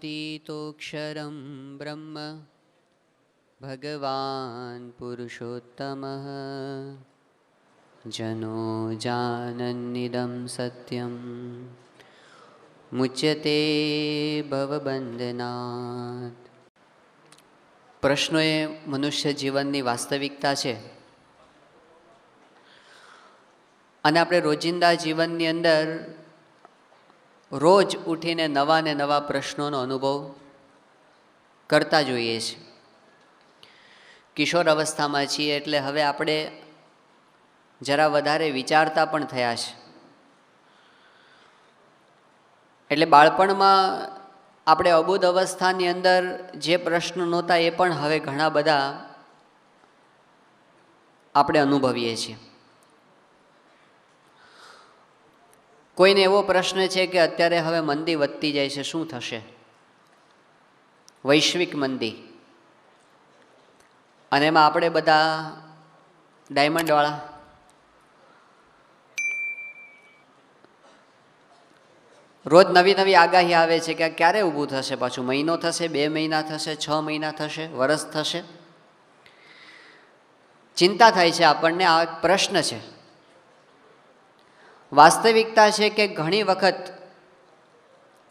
व्योमवद्व्याप्तदेहातीतोऽक्षरं ब्रह्म भगवान् पुरुषोत्तमः जनो जानन्निदं सत्यं मुच्यते भवबन्धनात्। પ્રશ્નો એ મનુષ્ય જીવનની વાસ્તવિકતા છે અને આપણે રોજિંદા જીવનની અંદર રોજ ઉઠીને નવા ને નવા પ્રશ્નોનો અનુભવ કરતા જોઈએ છીએ. કિશોર અવસ્થામાં છીએ એટલે હવે આપણે જરા વધારે વિચારતા પણ થયા છે. એટલે બાળપણમાં આપણે અબુધ અવસ્થાની અંદર જે પ્રશ્નો નહોતા એ પણ હવે ઘણા બધા આપણે અનુભવીએ છીએ. કોઈને એવો પ્રશ્ન છે કે અત્યારે હવે મંદી વધતી જાય છે, શું થશે? વૈશ્વિક મંદી. અને એમાં આપણે બધા ડાયમંડવાળા રોજ નવી નવી આગાહી આવે છે કે ક્યારે ઊભું થશે, પાછું મહિનો થશે, 2 મહિના થશે, 6 મહિના થશે, વરસ થશે. ચિંતા થાય છે આપણને. આ એક પ્રશ્ન છે. વાસ્તવિકતા છે કે ઘણી વખત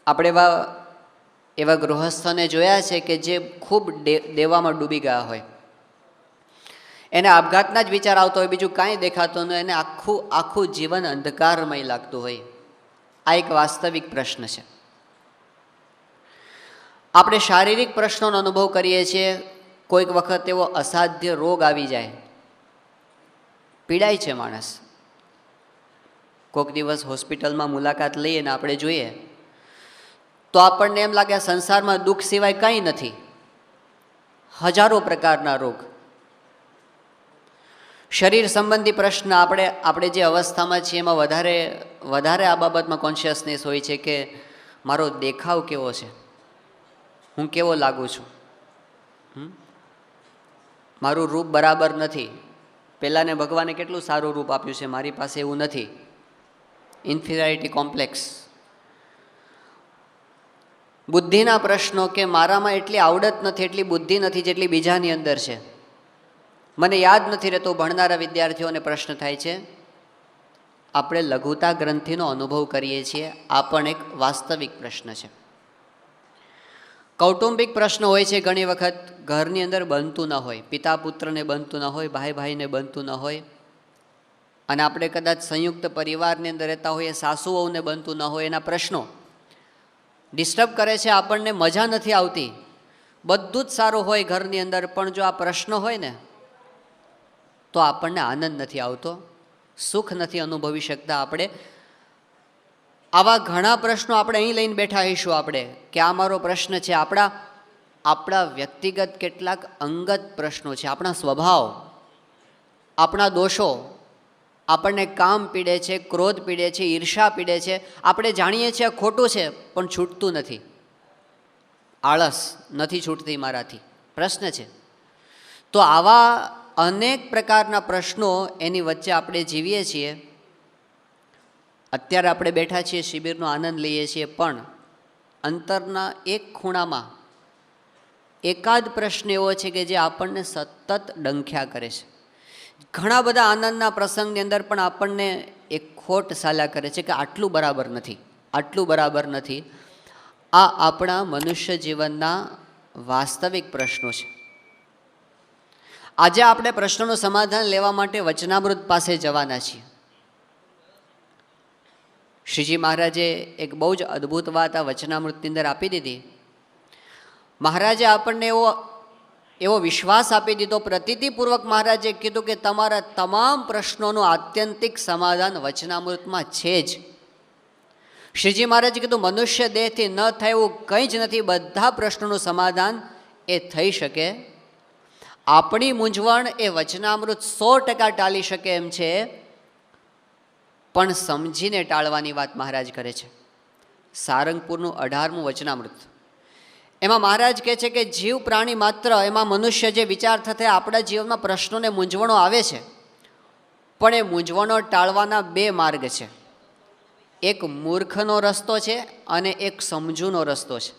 આપણે એવા ગૃહસ્થોને જોયા છે કે જે ખૂબ દેવામાં ડૂબી ગયા હોય, એને આપઘાતના જ વિચાર આવતો હોય, બીજું કાંઈ દેખાતું ન હોય, એને આખું જીવન અંધકારમય લાગતું હોય. આ એક વાસ્તવિક પ્રશ્ન છે. આપણે શારીરિક પ્રશ્નોનો અનુભવ કરીએ છીએ. કોઈક વખત એવો અસાધ્ય રોગ આવી જાય, પીડાય છે માણસ. કોઈક દિવસ હોસ્પિટલમાં મુલાકાત લઈએ ને આપણે જોઈએ તો આપણને એમ લાગે સંસારમાં દુઃખ સિવાય કંઈ નથી. હજારો પ્રકારના રોગ, શરીર સંબંધી પ્રશ્ન. આપણે જે અવસ્થામાં છીએ એમાં વધારે આ બાબતમાં કોન્શિયસનેસ હોય છે કે મારો દેખાવ કેવો છે, હું કેવો લાગુ છું, મારું રૂપ બરાબર નથી. પહેલાંને ભગવાને કેટલું સારું રૂપ આપ્યું છે, મારી પાસે એવું નથી. Inferiority complex. બુદ્ધિના પ્રશ્નો કે મારામાં એટલી આવડત નથી, એટલી બુદ્ધિ નથી જેટલી બીજાની અંદર છે, મને યાદ નથી રહેતો. ભણનારા વિદ્યાર્થીઓને પ્રશ્ન થાય છે. આપણે લઘુતા ગ્રંથિનો અનુભવ કરીએ છીએ. આ પણ એક વાસ્તવિક પ્રશ્ન છે. કૌટુંબિક પ્રશ્ન હોય છે. ઘણી વખત ઘરની અંદર બનતું ન હોય, પિતા પુત્રને બનતું ન હોય, ભાઈ ભાઈને બનતું ન હોય, અને આપણે કદાચ સંયુક્ત પરિવારની અંદર રહેતા હોઈએ, સાસુ વહુને બનતું ન હોય. એના પ્રશ્નો ડિસ્ટર્બ કરે છે આપણને. મજા નથી આવતી. બધું જ સારું હોય ઘરની અંદર, પણ જો આ પ્રશ્ન હોય ને તો આપણને આનંદ નથી આવતો, સુખ નથી અનુભવી શકતા આપણે. આવા ઘણા પ્રશ્નો આપણે અહીં લઈને બેઠા હઈશું આપણે કે આ મારો પ્રશ્ન છે. આપણા વ્યક્તિગત કેટલાક અંગત પ્રશ્નો છે. આપણા સ્વભાવ, આપણા દોષો. આપણને કામ પીડે છે, ક્રોધ પીડે છે, ઈર્ષા પીડે છે. આપણે જાણીએ છીએ ખોટું છે પણ છૂટતું નથી. આળસ નથી છૂટતી મારાથી, પ્રશ્ન છે. તો આવા અનેક પ્રકારના પ્રશ્નો એની વચ્ચે આપણે જીવીએ છીએ. અત્યારે આપણે બેઠા છીએ, શિબિરનો આનંદ લઈએ છીએ, પણ અંતરના એક ખૂણામાં એકાદ પ્રશ્ન એવો છે કે જે આપણને સતત ડંખ્યા કરે છે. ઘણા બધા આનંદના પ્રસંગની અંદર પણ આપણને એક ખોટ સાલ્યા કરે છે કે આટલું બરાબર નથી, આટલું બરાબર નથી. આ આપણા મનુષ્ય જીવનના વાસ્તવિક પ્રશ્નો છે. આજે આપણે પ્રશ્નોનું સમાધાન લેવા માટે વચનામૃત પાસે જવાના છીએ. શ્રીજી મહારાજે એક બહુ જ અદ્ભુત વાત આ વચનામૃતની અંદર આપી દીધી. મહારાજે આપણને એવો વિશ્વાસ આપી દીધો, પ્રતીતિપૂર્વક મહારાજે કીધું કે તમારા તમામ પ્રશ્નોનું આત્યંતિક સમાધાન વચનામૃતમાં છે જ. શ્રીજી મહારાજે કીધું મનુષ્ય દેહથી ન થાય એવું કંઈ જ નથી, બધા પ્રશ્નોનું સમાધાન એ થઈ શકે. આપણી મૂંઝવણ એ વચનામૃત 100% ટાળી શકે એમ છે, પણ સમજીને ટાળવાની વાત મહારાજ કરે છે. સારંગપુરનું 18મું વચનામૃત, એમાં મહારાજ કહે છે કે જીવ પ્રાણી માત્ર, એમાં મનુષ્ય જે વિચાર થતા આપણા જીવનમાં પ્રશ્નોને મૂંઝવણો આવે છે, પણ એ મૂંઝવણો ટાળવાના 2 માર્ગ છે. એક મૂર્ખનો રસ્તો છે અને એક સમજૂનો રસ્તો છે.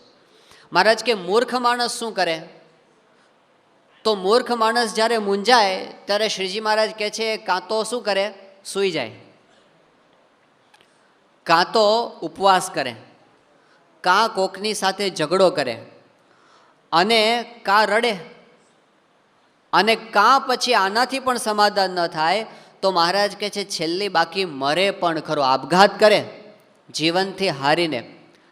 મહારાજ કે મૂર્ખ માણસ શું કરે? તો મૂર્ખ માણસ જ્યારે મૂંઝાય ત્યારે શ્રીજી મહારાજ કહે છે કાં તો શું કરે? સૂઈ જાય, કાં તો ઉપવાસ કરે, કાં કોકની સાથે ઝઘડો કરે, અને કાં રડે, અને કાં પછી આનાથી પણ સમાધાન ન થાય તો મહારાજ કહે છે છેલ્લી બાકી મરે પણ ખરો, આપઘાત કરે, જીવનથી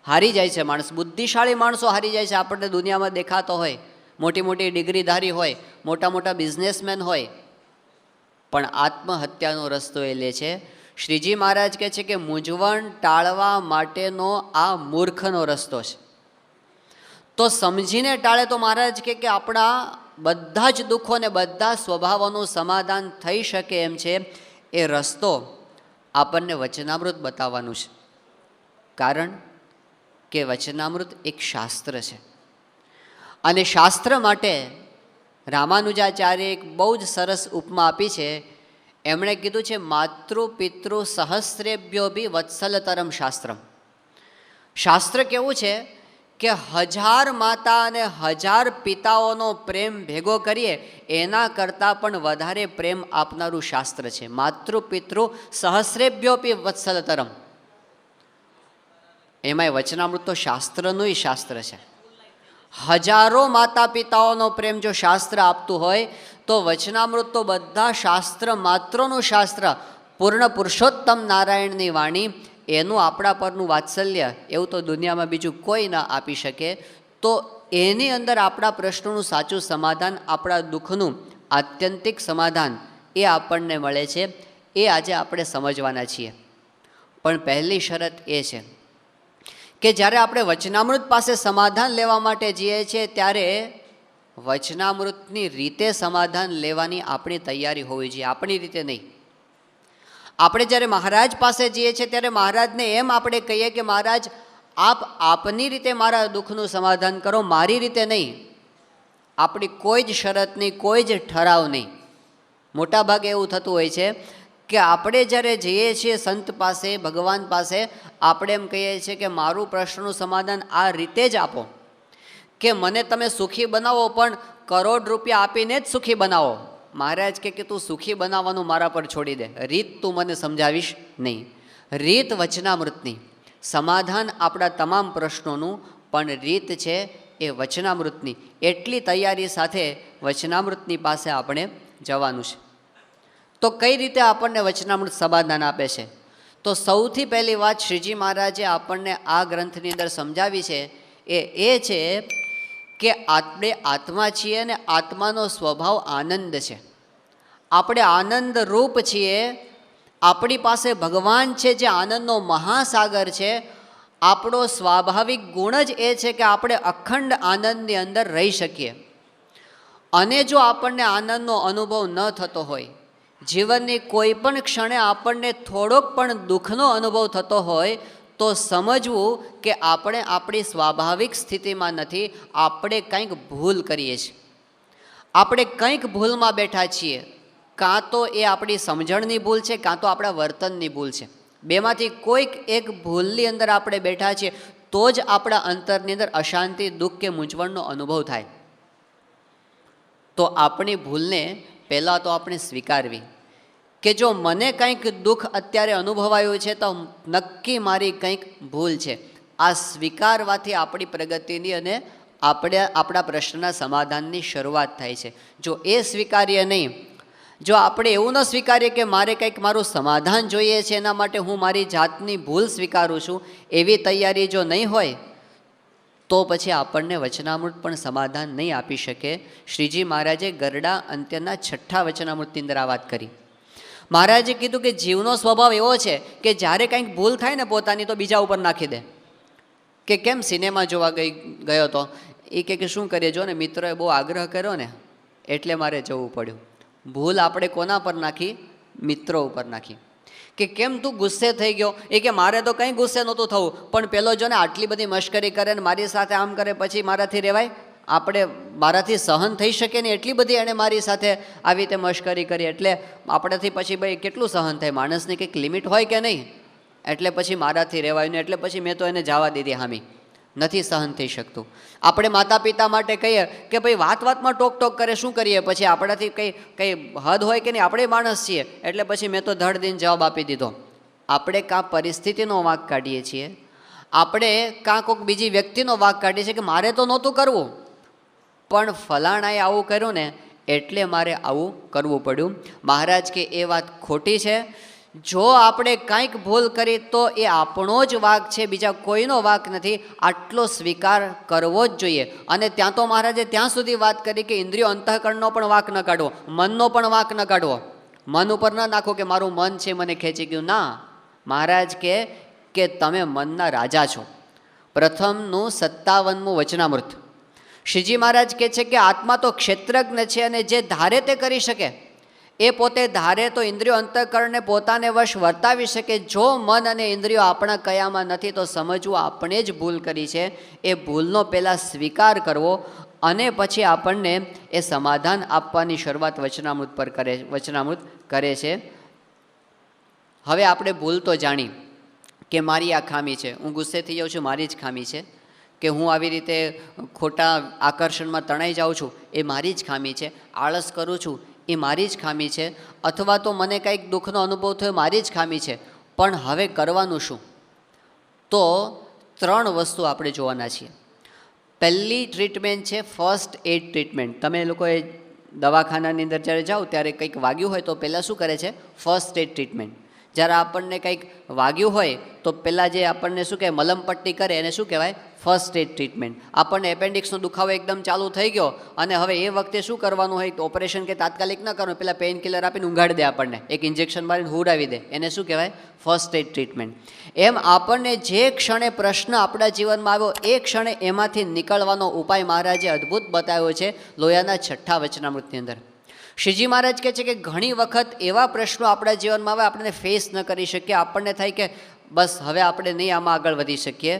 હારી જાય છે માણસ. બુદ્ધિશાળી માણસો હારી જાય છે. આપણને દુનિયામાં દેખાતો હોય, મોટી મોટી ડિગ્રીધારી હોય, મોટા મોટા બિઝનેસમેન હોય, પણ આત્મહત્યાનો રસ્તો એ લે છે. શ્રીજી મહારાજ કહે છે કે મૂંઝવણ ટાળવા માટેનો આ મૂર્ખનો રસ્તો છે. તો સમજીને ટાળે તો મહારાજ કહે કે આપણા બધા જ દુઃખો ને બધા સ્વભાવોનું સમાધાન થઈ શકે એમ છે. એ રસ્તો આપણને વચનામૃત બતાવવાનું છે. કારણ કે વચનામૃત એક શાસ્ત્ર છે, અને શાસ્ત્ર માટે રામાનુજાચાર્ય એક બહુ જ સરસ ઉપમા આપી છે. એમણે કીધું છે માતૃ પિતૃ સહસ્રેભ્યો ભી વત્સલતરમ શાસ્ત્રમ. શાસ્ત્ર કેવું છે કે 1000 માતા અને 1000 પિતાઓનો પ્રેમ ભેગો કરીએ એના કરતાં પણ વધારે પ્રેમ આપનારું શાસ્ત્ર છે. માતૃ પિતૃ સહસ્રેભ્યો ભી વત્સલતરમ. એમાંય વચનામૃત તો શાસ્ત્રનું શાસ્ત્ર છે. હજારો માતા પિતાઓનો પ્રેમ જો શાસ્ત્ર આપતું હોય તો વચનામૃત તો બધા શાસ્ત્ર માત્રનું શાસ્ત્ર, પૂર્ણ પુરુષોત્તમ નારાયણની વાણી, એનું આપણા પરનું વાત્સલ્ય એવું તો દુનિયામાં બીજું કોઈ ના આપી શકે. તો એની અંદર આપણા પ્રશ્નોનું સાચું સમાધાન, આપણા દુઃખનું આત્યંતિક સમાધાન એ આપણને મળે છે. એ આજે આપણે સમજવાના છીએ. પણ પહેલી શરત એ છે કે જ્યારે આપણે વચનામૃત પાસે સમાધાન લેવા માટે જઈએ છીએ ત્યારે વચનામૃતની રીતે સમાધાન લેવાની આપણી તૈયારી હોવી જોઈએ, આપણી રીતે નહીં. આપણે જ્યારે મહારાજ પાસે જઈએ છીએ ત્યારે મહારાજને એમ આપણે કહીએ કે મહારાજ આપ આપની રીતે મારા દુઃખનું સમાધાન કરો, મારી રીતે નહીં. આપણી કોઈ જ શરત નહીં, કોઈ જ ઠરાવ નહીં. મોટાભાગે એવું થતું હોય છે કે આપણે જ્યારે જઈએ છીએ સંત પાસે, ભગવાન પાસે, આપણે એમ કહીએ છીએ કે મારું પ્રશ્નનું સમાધાન આ રીતે જ આપો, કે મને તમે સુખી બનાવો, પણ કરોડ રૂપિયા આપીને જ સુખી બનાવો. મહારાજ કે તું સુખી બનાવવાનું મારા પર છોડી દે, રીત તું મને સમજાવીશ નહીં. રીત વચનામૃતની, સમાધાન આપણા તમામ પ્રશ્નોનું, પણ રીત છે એ વચનામૃતની. એટલી તૈયારી સાથે વચનામૃતની પાસે આપણે જવાનું છે. તો કઈ રીતે આપણને વચનામૃત સમાધાન આપે છે? તો સૌથી પહેલી વાત શ્રીજી મહારાજે આપણને આ ગ્રંથની અંદર સમજાવી છે એ છે કે આપણે આત્મા છીએ અને આત્માનો સ્વભાવ આનંદ છે. આપણે આનંદ રૂપ છીએ. આપણી પાસે ભગવાન છે જે આનંદનો મહાસાગર છે. આપણો સ્વાભાવિક ગુણ જ એ છે કે આપણે અખંડ આનંદની અંદર રહી શકીએ. અને જો આપણને આનંદનો અનુભવ ન થતો હોય, જીવનની કોઈ પણ ક્ષણે આપણને થોડોક પણ દુઃખનો અનુભવ થતો હોય, તો સમજવું કે આપણે આપણી સ્વાભાવિક સ્થિતિમાં નથી, આપણે કંઈક ભૂલ કરીએ છીએ. આપણે કંઈક ભૂલમાં બેઠા છીએ. કાં તો એ આપણી સમજણની ભૂલ છે, કાં તો આપણા વર્તનની ભૂલ છે. બેમાંથી કોઈક એક ભૂલની અંદર આપણે બેઠા છીએ, તો જ આપણા અંતરની અંદર અશાંતિ, દુઃખ કે મૂંઝવણનો અનુભવ થાય. તો આપણી ભૂલને પહેલાં તો આપણે સ્વીકારવી કે જો મને કંઈક દુઃખ અત્યારે અનુભવાયું છે તો નક્કી મારી કંઈક ભૂલ છે. આ સ્વીકારવાથી આપણી પ્રગતિની અને આપણા પ્રશ્નના સમાધાનની શરૂઆત થાય છે. જો એ સ્વીકારીએ નહીં, જો આપણે એવું ન સ્વીકારીએ કે મારે કંઈક મારું સમાધાન જોઈએ છે, એના માટે હું મારી જાતની ભૂલ સ્વીકારું છું, એવી તૈયારી જો નહીં હોય તો પછી આપણને વચનામૃત પણ સમાધાન નહીં આપી શકે. શ્રીજી મહારાજે ગરડા અંત્યના 6થા વચનામૃતની અંદર આ વાત કરી. મહારાજે કીધું કે જીવનો સ્વભાવ એવો છે કે જ્યારે કંઈક ભૂલ થાય ને પોતાની તો બીજા ઉપર નાખી દે. કે કેમ સિનેમા જોવા ગયો હતો, એ કે શું કરીએ, જો ને મિત્રોએ બહુ આગ્રહ કર્યો ને એટલે મારે જવું પડ્યું. ભૂલ આપણે કોના પર નાખી? મિત્રો ઉપર નાખી. કે કેમ તું ગુસ્સે થઈ ગયો? એ કે મારે તો કંઈ ગુસ્સે નહોતું થવું, પણ પેલો જો ને આટલી બધી મશ્કરી કરે ને મારી સાથે આમ કરે, પછી મારાથી રહેવાય? મારાથી સહન થઈ શકે ને એટલી બધી એણે મારી સાથે આવી રીતે મશ્કરી કરી, એટલે આપણેથી પછી ભાઈ કેટલું સહન થાય? માણસની કંઈક લિમિટ હોય કે નહીં? એટલે પછી મારાથી રહેવાય ને, એટલે પછી મેં તો એને જવા દીધી હામી. નથી સહન થઈ શકતું. આપણે માતા પિતા માટે કહીએ કે ભાઈ વાત વાતમાં ટોક ટોક કરે, શું કરીએ? પછી આપણાથી કંઈ હદ હોય કે નહીં? આપણે માણસ છીએ એટલે પછી મેં તો ધડ દઈને જવાબ આપી દીધો. આપણે કાં પરિસ્થિતિનો વાંક કાઢીએ છીએ, આપણે કાં કોઈક બીજી વ્યક્તિનો વાંક કાઢીએ છીએ કે મારે તો નહોતું કરવું, પણ ફલાણાએ આવું કર્યું ને એટલે મારે આવું કરવું પડ્યું. મહારાજ કે એ વાત ખોટી છે. જો આપણે કાંઈક ભૂલ કરી તો એ આપણો જ વાંક છે, બીજા કોઈનો વાંક નથી. આટલો સ્વીકાર કરવો જ જોઈએ. અને ત્યાં તો મહારાજે ત્યાં સુધી વાત કરી કે ઇન્દ્રિયો અંતઃકરણનો પણ વાંક ન કાઢવો, મનનો પણ વાંક ન કાઢવો. મન ઉપર ન નાખો કે મારું મન છે મને ખેંચી ગયું. ના, મહારાજ કે તમે મનના રાજા છો. પ્રથમનું 57મું વચનામૃત શ્રીજી મહારાજ કહે છે કે આત્મા તો ક્ષેત્રજ્ઞ છે અને જે ધારે તે કરી શકે. એ પોતે ધારે તો ઇન્દ્રિયો અંતઃકરણને પોતાને વશ વર્તાવી શકે. જો મન અને ઇન્દ્રિયો આપણા કયામાં નથી તો સમજવું આપણે જ ભૂલ કરી છે. એ ભૂલનો પહેલાં સ્વીકાર કરવો અને પછી આપણને એ સમાધાન આપવાની શરૂઆત વચનામૃત કરે છે. હવે આપણે ભૂલ તો જાણી કે મારી આ ખામી છે, હું ગુસ્સે થઈ જાઉં છું, મારી જ ખામી છે. કે હું આવી રીતે ખોટા આકર્ષણમાં તણાઈ જાઉં છું, એ મારી જ ખામી છે. આળસ કરું છું, એ મારી જ ખામી છે. અથવા તો મને કંઈક દુઃખનો અનુભવ થયો, મારી જ ખામી છે. પણ હવે કરવાનું શું? તો 3 વસ્તુ આપણે જોવાના છીએ. પહેલી ટ્રીટમેન્ટ છે ફર્સ્ટ એડ ટ્રીટમેન્ટ. તમે લોકોએ દવાખાનાની અંદર જ્યારે જાઓ ત્યારે કંઈક વાગ્યું હોય તો પહેલાં શું કરે છે? First aid treatment. જ્યારે આપણને કંઈક વાગ્યું હોય તો પહેલાં જે આપણને શું કહેવાય, મલમપટ્ટી કરે એને શું કહેવાય? First aid treatment. આપણને એપેન્ડિક્સનો દુખાવો એકદમ ચાલુ થઈ ગયો અને હવે એ વખતે શું કરવાનું હોય? તો ઓપરેશન કે તાત્કાલિક ન કરવાનું, પહેલાં પેઇન કિલર આપીને ઊંઘાડી દે, આપણને એક ઇન્જેક્શન મારીને હુડાવી દે, એને શું કહેવાય? First aid treatment. એમ આપણને જે ક્ષણે પ્રશ્ન આપણા જીવનમાં આવ્યો એ ક્ષણે એમાંથી નીકળવાનો ઉપાય મહારાજે અદ્ભુત બતાવ્યો છે લોયાના 6 વચનામૃતની અંદર. શ્રીજી મહારાજ કહે છે કે ઘણી વખત એવા પ્રશ્નો આપણા જીવનમાં આવે, આપણે ફેસ ન કરી શકીએ, આપણને થાય કે બસ હવે આપણે નહીં આમાં આગળ વધી શકીએ.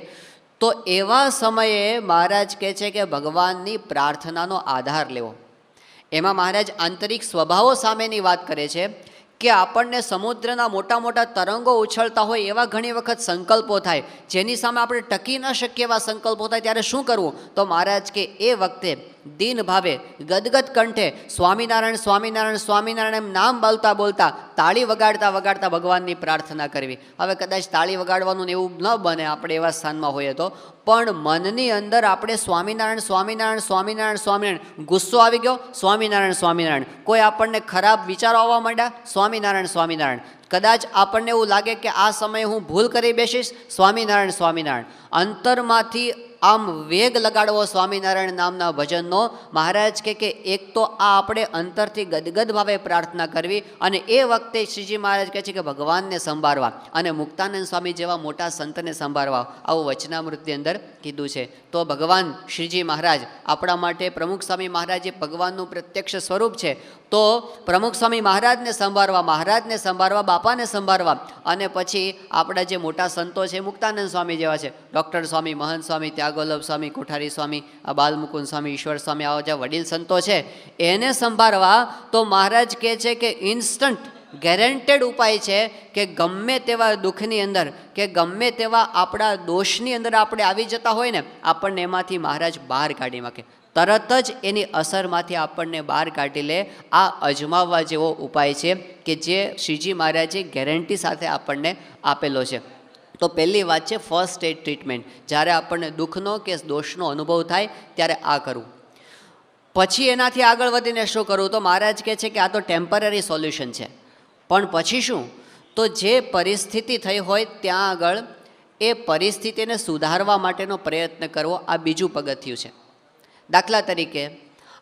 તો એવા સમયે મહારાજ કહે છે કે ભગવાનની પ્રાર્થનાનો આધાર લેવો. એમાં મહારાજ આંતરિક સ્વભાવો સામેની વાત કરે છે કે આપણને સમુદ્રના મોટા મોટા તરંગો ઉછળતા હોય એવા ઘણી વખત સંકલ્પો થાય, જેની સામે આપણે ટકી ન શકીએ એવા સંકલ્પો થાય, ત્યારે શું કરવું? તો મહારાજ કે એ વખતે દીન ભાવે ગદગદ કંઠે સ્વામિનારાયણ સ્વામિનારાયણ સ્વામિનારાયણ એમ નામ બોલતા બોલતા તાળી વગાડતા વગાડતા ભગવાનની પ્રાર્થના કરવી. હવે કદાચ તાળી વગાડવાનું એવું ન બને, આપણે એવા સ્થાનમાં હોઈએ તો, પણ મનની અંદર આપણે સ્વામિનારાયણ સ્વામિનારાયણ સ્વામિનારાયણ સ્વામિનારાયણ, ગુસ્સો આવી ગયો સ્વામિનારાયણ સ્વામિનારાયણ, કોઈ આપણને ખરાબ વિચારો આવવા માંડ્યા સ્વામિનારાયણ સ્વામિનારાયણ, કદાચ આપણને એવું લાગે કે આ સમયે હું ભૂલ કરી બેસીશ સ્વામિનારાયણ સ્વામિનારાયણ. અંતરમાંથી આમ વેગ લગાડવો સ્વામિનારાયણ નામના ભજનનો. મહારાજ કે એક તો આ આપણે અંતરથી ગદગદ ભાવે પ્રાર્થના કરવી અને એ વખતે શ્રીજી મહારાજ કહે છે કે ભગવાનને સંભાળવા અને મુક્તાનંદ સ્વામી જેવા મોટા સંતને સંભાળવા, આવું વચનામૃતની અંદર કીધું છે. તો ભગવાન શ્રીજી મહારાજ આપણા માટે, પ્રમુખ સ્વામી મહારાજ એ ભગવાનનું પ્રત્યક્ષ સ્વરૂપ છે. તો પ્રમુખ સ્વામી મહારાજને સંભાળવા, બાપાને સંભાળવા અને પછી આપણા જે મોટા સંતો છે, મુક્તાનંદ સ્વામી જેવા છે, ડૉક્ટર સ્વામી, મહંત સ્વામી, ત્યાગોલભ સ્વામી, કોઠારી સ્વામી, આ બાલમુકુંદ સ્વામી, ઈશ્વર સ્વામી, આવા જે વડીલ સંતો છે એને સંભાળવા, તો મહારાજ કહે છે કે ઇન્સ્ટન્ટ ગેરંટેડ ઉપાય છે કે ગમે તેવા દુઃખની અંદર કે ગમે તેવા આપણા દોષની અંદર આપણે આવી જતા હોય ને, આપણને એમાંથી મહારાજ બહાર કાઢી મૂકે, તરત જ એની અસરમાંથી આપણને બહાર કાઢી લે. આ અજમાવવા જેવો ઉપાય છે કે જે શ્રીજી મહારાજે ગેરંટી સાથે આપણને આપેલો છે. તો પહેલી વાત છે ફર્સ્ટ એડ ટ્રીટમેન્ટ. જ્યારે આપણને દુઃખનો કે દોષનો અનુભવ થાય ત્યારે આ કરવું. પછી એનાથી આગળ વધીને શું કરવું? તો મહારાજ કહે છે કે આ તો ટેમ્પરરી સોલ્યુશન છે, પણ પછી શું? તો જે પરિસ્થિતિ થઈ હોય ત્યાં આગળ એ પરિસ્થિતિને સુધારવા માટેનો પ્રયત્ન કરવો, આ બીજું પગથિયું છે. દાખલા તરીકે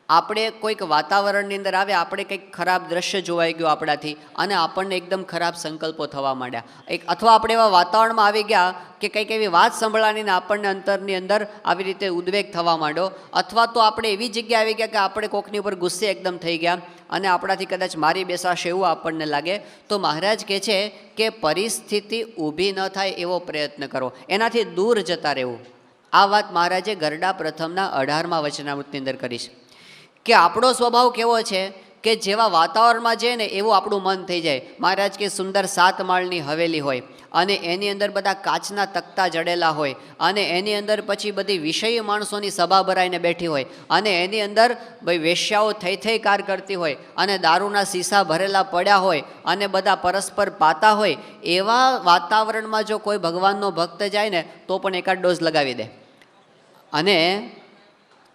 આપણે કોઈક વાતાવરણની અંદર આવે, આપણે કંઈક ખરાબ દ્રશ્ય જોવાઈ ગયું આપણાથી અને આપણને એકદમ ખરાબ સંકલ્પો થવા માંડ્યા, અથવા આપણે એવા વાતાવરણમાં આવી ગયા કે કંઈક એવી વાત સંભળાવીને આપણને અંતરની અંદર આવી રીતે ઉદ્વેગ થવા માંડ્યો, અથવા તો આપણે એવી જગ્યાએ આવી ગયા કે આપણે કોકની ઉપર ગુસ્સે એકદમ થઈ ગયા અને આપણાથી કદાચ મારી બેસાશે એવું આપણને લાગે, તો મહારાજ કહે છે કે પરિસ્થિતિ ઊભી ન થાય એવો પ્રયત્ન કરો, એનાથી દૂર જતા રહેવું. આ વાત મહારાજે ગરડા પ્રથમના 18મા વચનામૃતની અંદર કરી છે કે આપણો સ્વભાવ કેવો છે કે જેવા વાતાવરણમાં જઈએ ને એવું આપણું મન થઈ જાય. મહારાજ કે સુંદર 7 માળની હવેલી હોય અને એની અંદર બધા કાચના તકતા જડેલા હોય અને એની અંદર પછી બધી વિષયી માણસોની સભા ભરાઈને બેઠી હોય અને એની અંદર ભાઈ વેશ્યાઓ થઈ કાર કરતી હોય અને દારૂના સીસા ભરેલા પડ્યા હોય અને બધા પરસ્પર પાતા હોય, એવા વાતાવરણમાં જો કોઈ ભગવાનનો ભક્ત જાય ને તો પણ એકાદ ડોઝ લગાવી દે. અને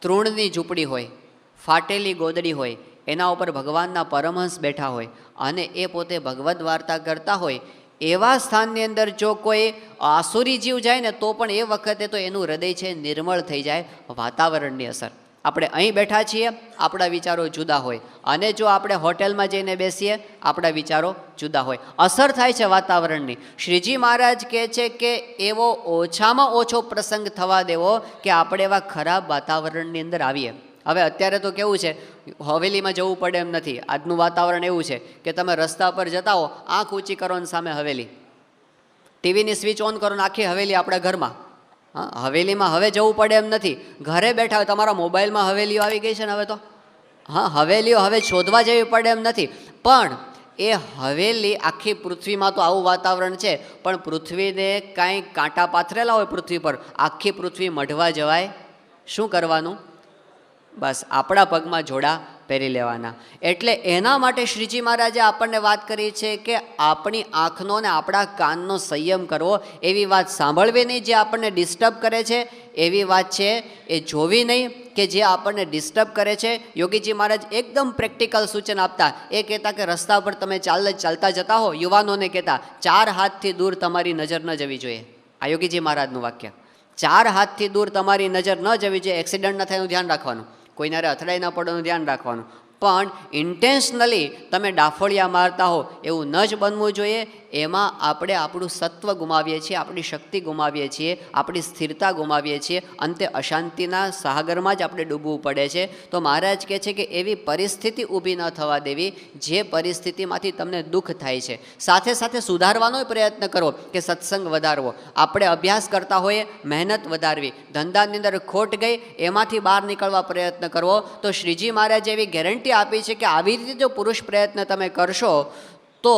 તૃણની ઝૂંપડી હોય, ફાટેલી ગોદડી હોય, એના ઉપર ભગવાનના પરમહંસ બેઠા હોય અને એ પોતે ભગવદ્ વાર્તા કરતા હોય, એવા સ્થાનની અંદર જો કોઈ આસુરી જીવ જાય ને તો પણ એ વખતે તો એનું હૃદય છે નિર્મળ થઈ જાય. વાતાવરણની અસર. આપણે અહીં બેઠા છીએ, આપણા વિચારો જુદા હોય, અને જો આપણે હોટેલમાં જઈને બેસીએ, આપણા વિચારો જુદા હોય. અસર થાય છે વાતાવરણની. શ્રીજી મહારાજ કહે છે કે એવો ઓછામાં ઓછો પ્રસંગ થવા દેવો કે આપણે એવા ખરાબ વાતાવરણની અંદર આવીએ. હવે અત્યારે તો કેવું છે, હવેલીમાં જવું પડે એમ નથી. આજનું વાતાવરણ એવું છે કે તમે રસ્તા પર જતા હો, આંખ ઊંચી કરો ને સામે હવેલી, ટીવીની સ્વિચ ઓન કરો ને આખી હવેલી આપણા ઘરમાં. હા, હવેલીમાં હવે જવું પડે એમ નથી. ઘરે બેઠા હોય, તમારા મોબાઈલમાં હવેલીઓ આવી ગઈ છે ને હવે તો. હા, હવેલીઓ હવે શોધવા જેવી પડે એમ નથી. પણ એ હવેલી આખી પૃથ્વીમાં તો આવું વાતાવરણ છે, પણ પૃથ્વીને કાંઈ કાંટા પાથરેલા હોય પૃથ્વી પર, આખી પૃથ્વી મઢવા જવાય. શું કરવાનું? બસ આપણા પગમાં જોડા પહેરી લેવાના. એટલે એના માટે શ્રીજી મહારાજે આપણને વાત કરી છે કે આપણી આંખનો ને આપણા કાનનો સંયમ કરવો. એવી વાત સાંભળવી નહીં જે આપણને ડિસ્ટર્બ કરે છે, એવી વાત છે એ જોવી નહીં કે જે આપણને ડિસ્ટર્બ કરે છે. યોગીજી મહારાજ એકદમ પ્રેક્ટિકલ સૂચન આપતા. એ કહેતા કે રસ્તા પર તમે ચાલતા જતા હો, યુવાનોને કહેતા 4 હાથથી દૂર તમારી નજર ન જવી જોઈએ. આ યોગીજી મહારાજનું વાક્ય. 4 હાથથી દૂર તમારી નજર ન જવી જોઈએ. એક્સિડન્ટ ન થાય એનું ધ્યાન રાખવાનું, કોઈનારે અથડાઈ ન પડવાનું ધ્યાન રાખવાનું. પણ ઇન્ટેન્શનલી તમે ડાફોળિયા મારતા હો એવું ન જ બનવું જોઈએ. એમાં આપણે આપણું સત્વ ગુમાવીએ છીએ, આપણી શક્તિ ગુમાવીએ છીએ, આપણી સ્થિરતા ગુમાવીએ છીએ. અંતે અશાંતિના સાગરમાં જ આપણે ડૂબવું પડે છે. તો મહારાજ કહે છે કે એવી પરિસ્થિતિ ઊભી ન થવા દેવી જે પરિસ્થિતિમાંથી તમને દુઃખ થાય છે. સાથે સાથે સુધારવાનો પ્રયત્ન કરો કે સત્સંગ વધારવો. આપણે અભ્યાસ કરતા હોઈએ, મહેનત વધારવી. ધંધાની અંદર ખોટ ગઈ, એમાંથી બહાર નીકળવા પ્રયત્ન કરવો. તો શ્રીજી મહારાજે એવી ગેરંટી આપી છે કે આવી રીતે જો પુરુષ પ્રયત્ન તમે કરશો તો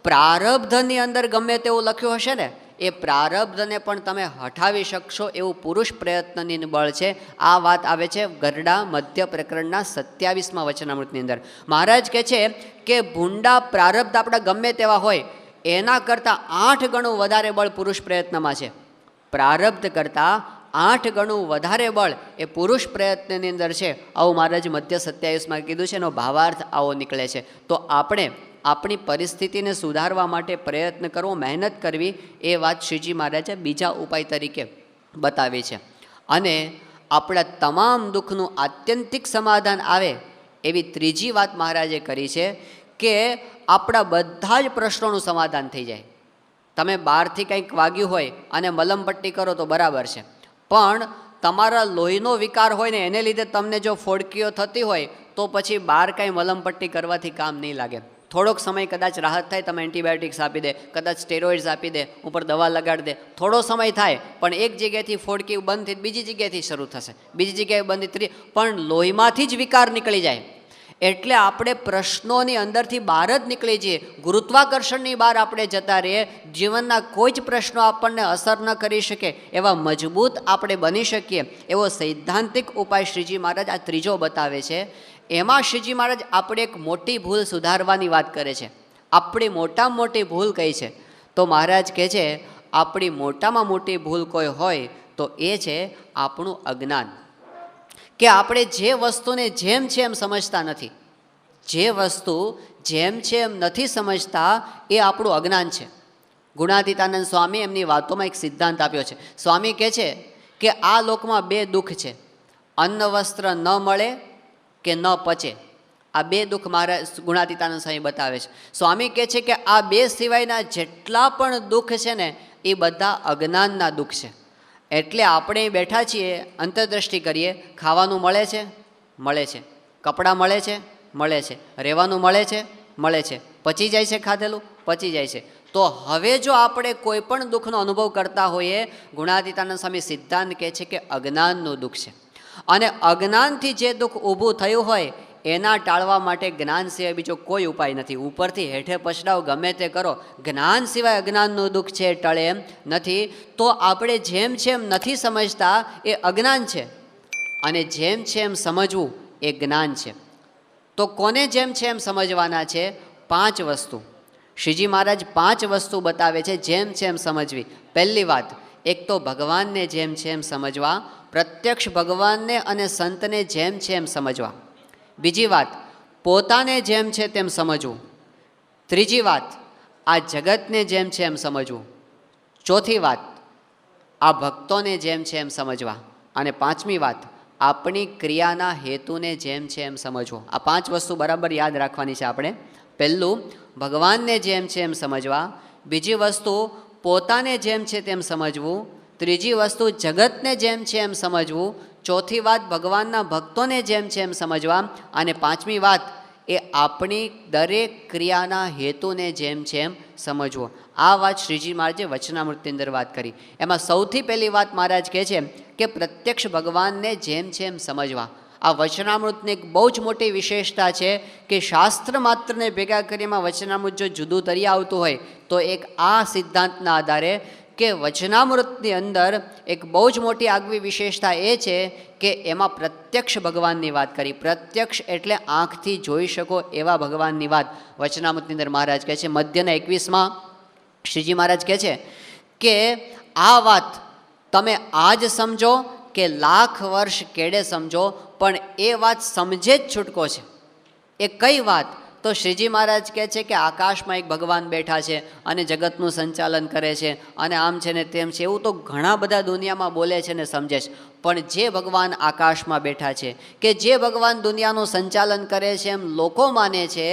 પ્રારબ્ધની અંદર ગમે તેવું લખ્યું હશે ને, એ પ્રારબ્ધને પણ તમે હટાવી શકશો. એવું પુરુષ પ્રયત્નની બળ છે. આ વાત આવે છે ગરડા મધ્ય પ્રકરણના 27મા વચનામૃતની અંદર. મહારાજ કહે છે કે ભૂંડા પ્રારબ્ધ આપણા ગમે તેવા હોય, એના કરતાં 8 ગણું વધારે બળ પુરુષ પ્રયત્નમાં છે. પ્રારબ્ધ કરતાં 8 ગણું વધારે બળ એ પુરુષ પ્રયત્નની અંદર છે. આવું મહારાજ મધ્ય 27માં કીધું છે. એનો ભાવાર્થ આવો નીકળે છે. તો આપણે આપણી પરિસ્થિતિને સુધારવા માટે પ્રયત્ન કરવો, મહેનત કરવી, એ વાત શ્રીજી મહારાજે બીજા ઉપાય તરીકે બતાવી છે. અને આપણા તમામ દુઃખનું આત્યંતિક સમાધાન આવે એવી ત્રીજી વાત મહારાજે કરી છે કે આપણા બધા જ પ્રશ્નોનું સમાધાન થઈ જાય. તમે બહારથી કંઈક વાગ્યું હોય અને મલમપટ્ટી કરો તો બરાબર છે, પણ તમારા લોહીનો વિકાર હોય ને એને લીધે તમને જો ફોડકીઓ થતી હોય તો પછી બહાર કાંઈ મલમપટ્ટી કરવાથી કામ નહીં લાગે. થોડોક સમય કદાચ રાહત થાય, તમે એન્ટીબાયોટિક્સ આપી દે, કદાચ સ્ટેરોઇડ્સ આપી દે, ઉપર દવા લગાડી દે, થોડો સમય થાય, પણ એક જગ્યાએથી ફોડકી બંધ થઈ બીજી જગ્યાએથી શરૂ થશે, બીજી જગ્યાએ બંધ થઈ, પણ લોહીમાંથી જ વિકાર નીકળી જાય. એટલે આપણે પ્રશ્નોની અંદરથી બહાર જ નીકળી જઈએ, ગુરુત્વાકર્ષણની બહાર આપણે જતા રહીએ. જીવનના કોઈ જ પ્રશ્નો આપણને અસર ન કરી શકે એવા મજબૂત આપણે બની શકીએ એવો સૈદ્ધાંતિક ઉપાય શ્રીજી મહારાજ આ ત્રીજો બતાવે છે. એમાં શ્રીજી મહારાજ આપણે એક મોટી ભૂલ સુધારવાની વાત કરે છે. આપણી મોટામાં મોટી ભૂલ કઈ છે? તો મહારાજ કહે છે આપણી મોટામાં મોટી ભૂલ કોઈ હોય તો એ છે આપણું અજ્ઞાન. કે આપણે જે વસ્તુને જેમ છે એમ સમજતા નથી. જે વસ્તુ જેમ છે એમ નથી સમજતા એ આપણું અજ્ઞાન છે. ગુણાતીતાનંદ સ્વામી એમની વાતોમાં એક સિદ્ધાંત આપ્યો છે. સ્વામી કહે છે કે આ લોકમાં 2 દુઃખ છે, અન્ન વસ્ત્ર ન મળે કે ન પચે. આ 2 દુઃખ મારા ગુણાતીતાનંદ સ્વામી બતાવે છે. સ્વામી કહે છે કે આ 2 સિવાયના જેટલા પણ દુઃખ છે ને એ બધા અજ્ઞાનના દુઃખ છે. એટલે આપણે બેઠા છીએ, અંતરદ્રષ્ટિ કરીએ, ખાવાનું મળે છે, મળે છે, કપડાં મળે છે, મળે છે, રહેવાનું મળે છે, મળે છે, પચી જાય છે, ખાધેલું પચી જાય છે. તો હવે જો આપણે કોઈ પણ દુઃખનો અનુભવ કરતા હોઈએ, ગુણાતીતાનંદ સ્વામી સિદ્ધાંત કહે છે કે અજ્ઞાનનું દુઃખ છે. અને અજ્ઞાનથી જે દુઃખ ઊભું થયું હોય એના ટાળવા માટે જ્ઞાન સિવાય બીજો કોઈ ઉપાય નથી. ઉપરથી હેઠે પછડાવ ગમે તે કરો, જ્ઞાન સિવાય અજ્ઞાનનું દુઃખ છે ટળે એમ નથી. તો આપણે જેમ છે એમ નથી સમજતા એ અજ્ઞાન છે, અને જેમ છે એમ સમજવું એ જ્ઞાન છે. તો કોને જેમ છે એમ સમજવાના છે? 5 વસ્તુ. શ્રીજી મહારાજ 5 વસ્તુ બતાવે છે જેમ છે એમ સમજવી. પહેલી વાત, એક તો ભગવાનને જેમ છે એમ સમજવા, પ્રત્યક્ષ ભગવાનને અને સંતને જેમ છે એમ સમજવા. બીજી વાત, પોતાને જેમ છે તેમ સમજવું. ત્રીજી વાત, આ જગતને જેમ છે એમ સમજવું. ચોથી વાત, આ ભક્તોને જેમ છે એમ સમજવા. અને પાંચમી વાત, આપણી ક્રિયાના હેતુને જેમ છે એમ સમજવો. આ 5 વસ્તુ બરાબર યાદ રાખવાની છે આપણે. પહેલું, ભગવાનને જેમ છે એમ સમજવા. બીજી વસ્તુ, પોતાને જેમ છે તેમ સમજવું. ત્રીજી વસ્તુ, જગતને જેમ છે એમ સમજવું. ચોથી વાત, ભગવાનના ભક્તોને જેમ છે એમ સમજવા. અને પાંચમી વાત, એ આપણી દરેક ક્રિયાના હેતુને જેમ છે એમ સમજવો. આ વાત શ્રીજી મહારાજે વચનામૃતની અંદર વાત કરી. એમાં સૌથી પહેલી વાત મહારાજ કહે છે કે પ્રત્યક્ષ ભગવાનને જેમ છે એમ સમજવા. આ વચનામૃતની એક બહુ જ મોટી વિશેષતા છે કે શાસ્ત્ર માત્રને ભેગા કરી એમાં વચનામૃત જો જુદું તરી આવતું હોય તો એક આ સિદ્ધાંતના આધારે કે વચનામૃતની અંદર એક બહુ જ મોટી આગવી વિશેષતા એ છે કે એમાં પ્રત્યક્ષ ભગવાનની વાત કરી. પ્રત્યક્ષ એટલે આંખથી જોઈ શકો એવા ભગવાનની વાત વચનામૃતની અંદર મહારાજ કહે છે. મધ્યના 21માં શ્રીજી મહારાજ કહે છે કે આ વાત તમે આજ સમજો કે લાખ વર્ષ કેડે સમજો, પણ એ વાત સમજે જ છૂટકો છે. એ કઈ વાત? તો શ્રીજી મહારાજ કહે છે કે આકાશમાં એક ભગવાન બેઠા છે અને જગતનું સંચાલન કરે છે અને આમ છે ને તેમ છે. એવું તો ઘણા બધા દુનિયામાં બોલે છે ને સમજે છે, પણ જે ભગવાન આકાશમાં બેઠા છે કે જે ભગવાન દુનિયાનું સંચાલન કરે છે એમ લોકો માને છે,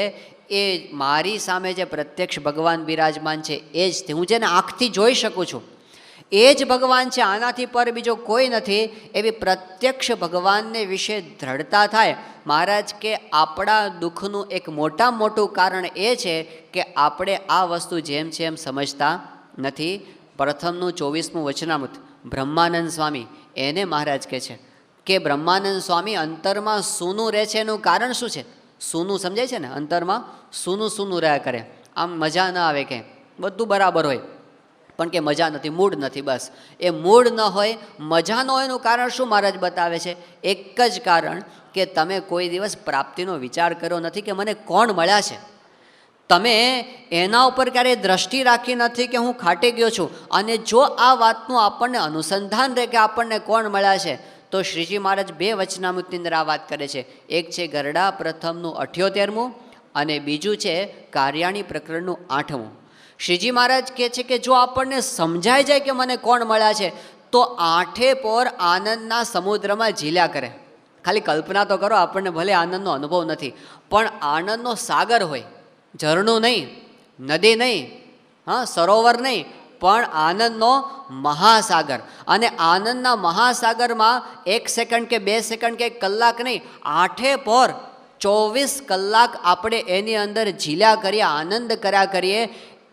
એ મારી સામે જે પ્રત્યક્ષ ભગવાન બિરાજમાન છે એ જ હું જેને આંખથી જોઈ શકું છું એ જ ભગવાન છે, આનાથી પર બીજો કોઈ નથી. એવી પ્રત્યક્ષ ભગવાનને વિશે દ્રઢતા થાય. મહારાજ કે આપણા દુઃખનું એક મોટામાં મોટું કારણ એ છે કે આપણે આ વસ્તુ જેમ છે એમ સમજતા નથી. પ્રથમનું 24મું વચનામૃત બ્રહ્માનંદ સ્વામી એને મહારાજ કહે છે કે બ્રહ્માનંદ સ્વામી અંતરમાં સૂનું રહે છે. એનું કારણ શું છે? સૂનું સમજાય છે ને, અંતરમાં સૂનું સૂનું રહ્યા કરે, આમ મજા ન આવે, કે બધું બરાબર હોય પણ કે મજા નથી, મૂડ નથી. બસ એ મૂડ ન હોય, મજા ન હોય એનું કારણ શું મહારાજ બતાવે છે? એક જ કારણ કે તમે કોઈ દિવસ પ્રાપ્તિનો વિચાર કર્યો નથી કે મને કોણ મળ્યા છે. તમે એના ઉપર ક્યારેય દ્રષ્ટિ રાખી નથી કે હું ખાટી ગયો છું. અને જો આ વાતનું આપણને અનુસંધાન રહે કે આપણને કોણ મળ્યા છે તો શ્રીજી મહારાજ 2 વચનામૃતની અંદર આ વાત કરે છે. એક છે ગરડા પ્રથમનું 78મું અને બીજું છે કાર્યાણી પ્રકરણનું 8મું. શ્રીજી મહારાજ કહે છે કે જો આપણને સમજાઈ જાય કે મને કોણ મળ્યા છે તો 8 પોર આનંદના સમુદ્રમાં ઝીલ્યા કરે. ખાલી કલ્પના તો કરો, આપણને ભલે આનંદનો અનુભવ નથી પણ આનંદનો સાગર હોય, ઝરણું નહીં, નદી નહીં, હા સરોવર નહીં, પણ આનંદનો મહાસાગર. અને આનંદના મહાસાગરમાં 1 સેકન્ડ કે 2 સેકન્ડ કે 1 કલાક નહીં, 8 પોર 24 કલાક આપણે એની અંદર ઝીલ્યા કરીએ, આનંદ કર્યા કરીએ.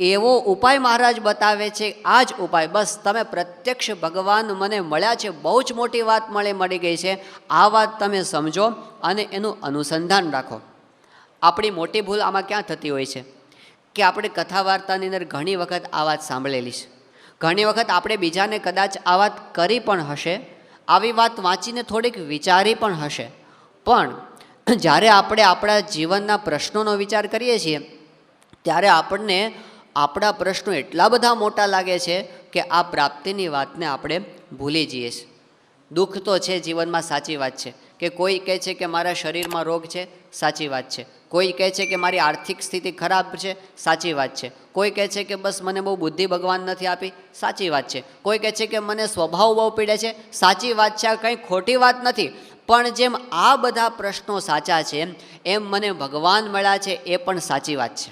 એવો ઉપાય મહારાજ બતાવે છે. આ જ ઉપાય, બસ તમે પ્રત્યક્ષ ભગવાન મને મળ્યા છે, બહુ જ મોટી વાત મળી ગઈ છે, આ વાત તમે સમજો અને એનું અનુસંધાન રાખો. આપણી મોટી ભૂલ આમાં ક્યાં થતી હોય છે કે આપણે કથા વાર્તાની અંદર ઘણી વખત આ વાત સાંભળેલી છે, ઘણી વખત આપણે બીજાને કદાચ આ વાત કરી પણ હશે, આવી વાત વાંચીને થોડીક વિચારી પણ હશે, પણ જ્યારે આપણે આપણા જીવનના પ્રશ્નોનો વિચાર કરીએ છીએ ત્યારે આપણને આપણા પ્રશ્નો એટલા બધા મોટા લાગે છે કે આ પ્રાપ્તિની વાતને આપણે ભૂલી જઈએ છીએ. દુઃખ તો છે જીવનમાં, સાચી વાત છે. કે કોઈ કહે છે કે મારા શરીરમાં રોગ છે, સાચી વાત છે. કોઈ કહે છે કે મારી આર્થિક સ્થિતિ ખરાબ છે, સાચી વાત છે. કોઈ કહે છે કે બસ મને બહુ બુદ્ધિ ભગવાન નથી આપી, સાચી વાત છે. કોઈ કહે છે કે મને સ્વભાવ બહુ પીડે છે, સાચી વાત છે. આ કંઈ ખોટી વાત નથી. પણ જેમ આ બધા પ્રશ્નો સાચા છે એમ મને ભગવાન મળ્યા છે એ પણ સાચી વાત છે,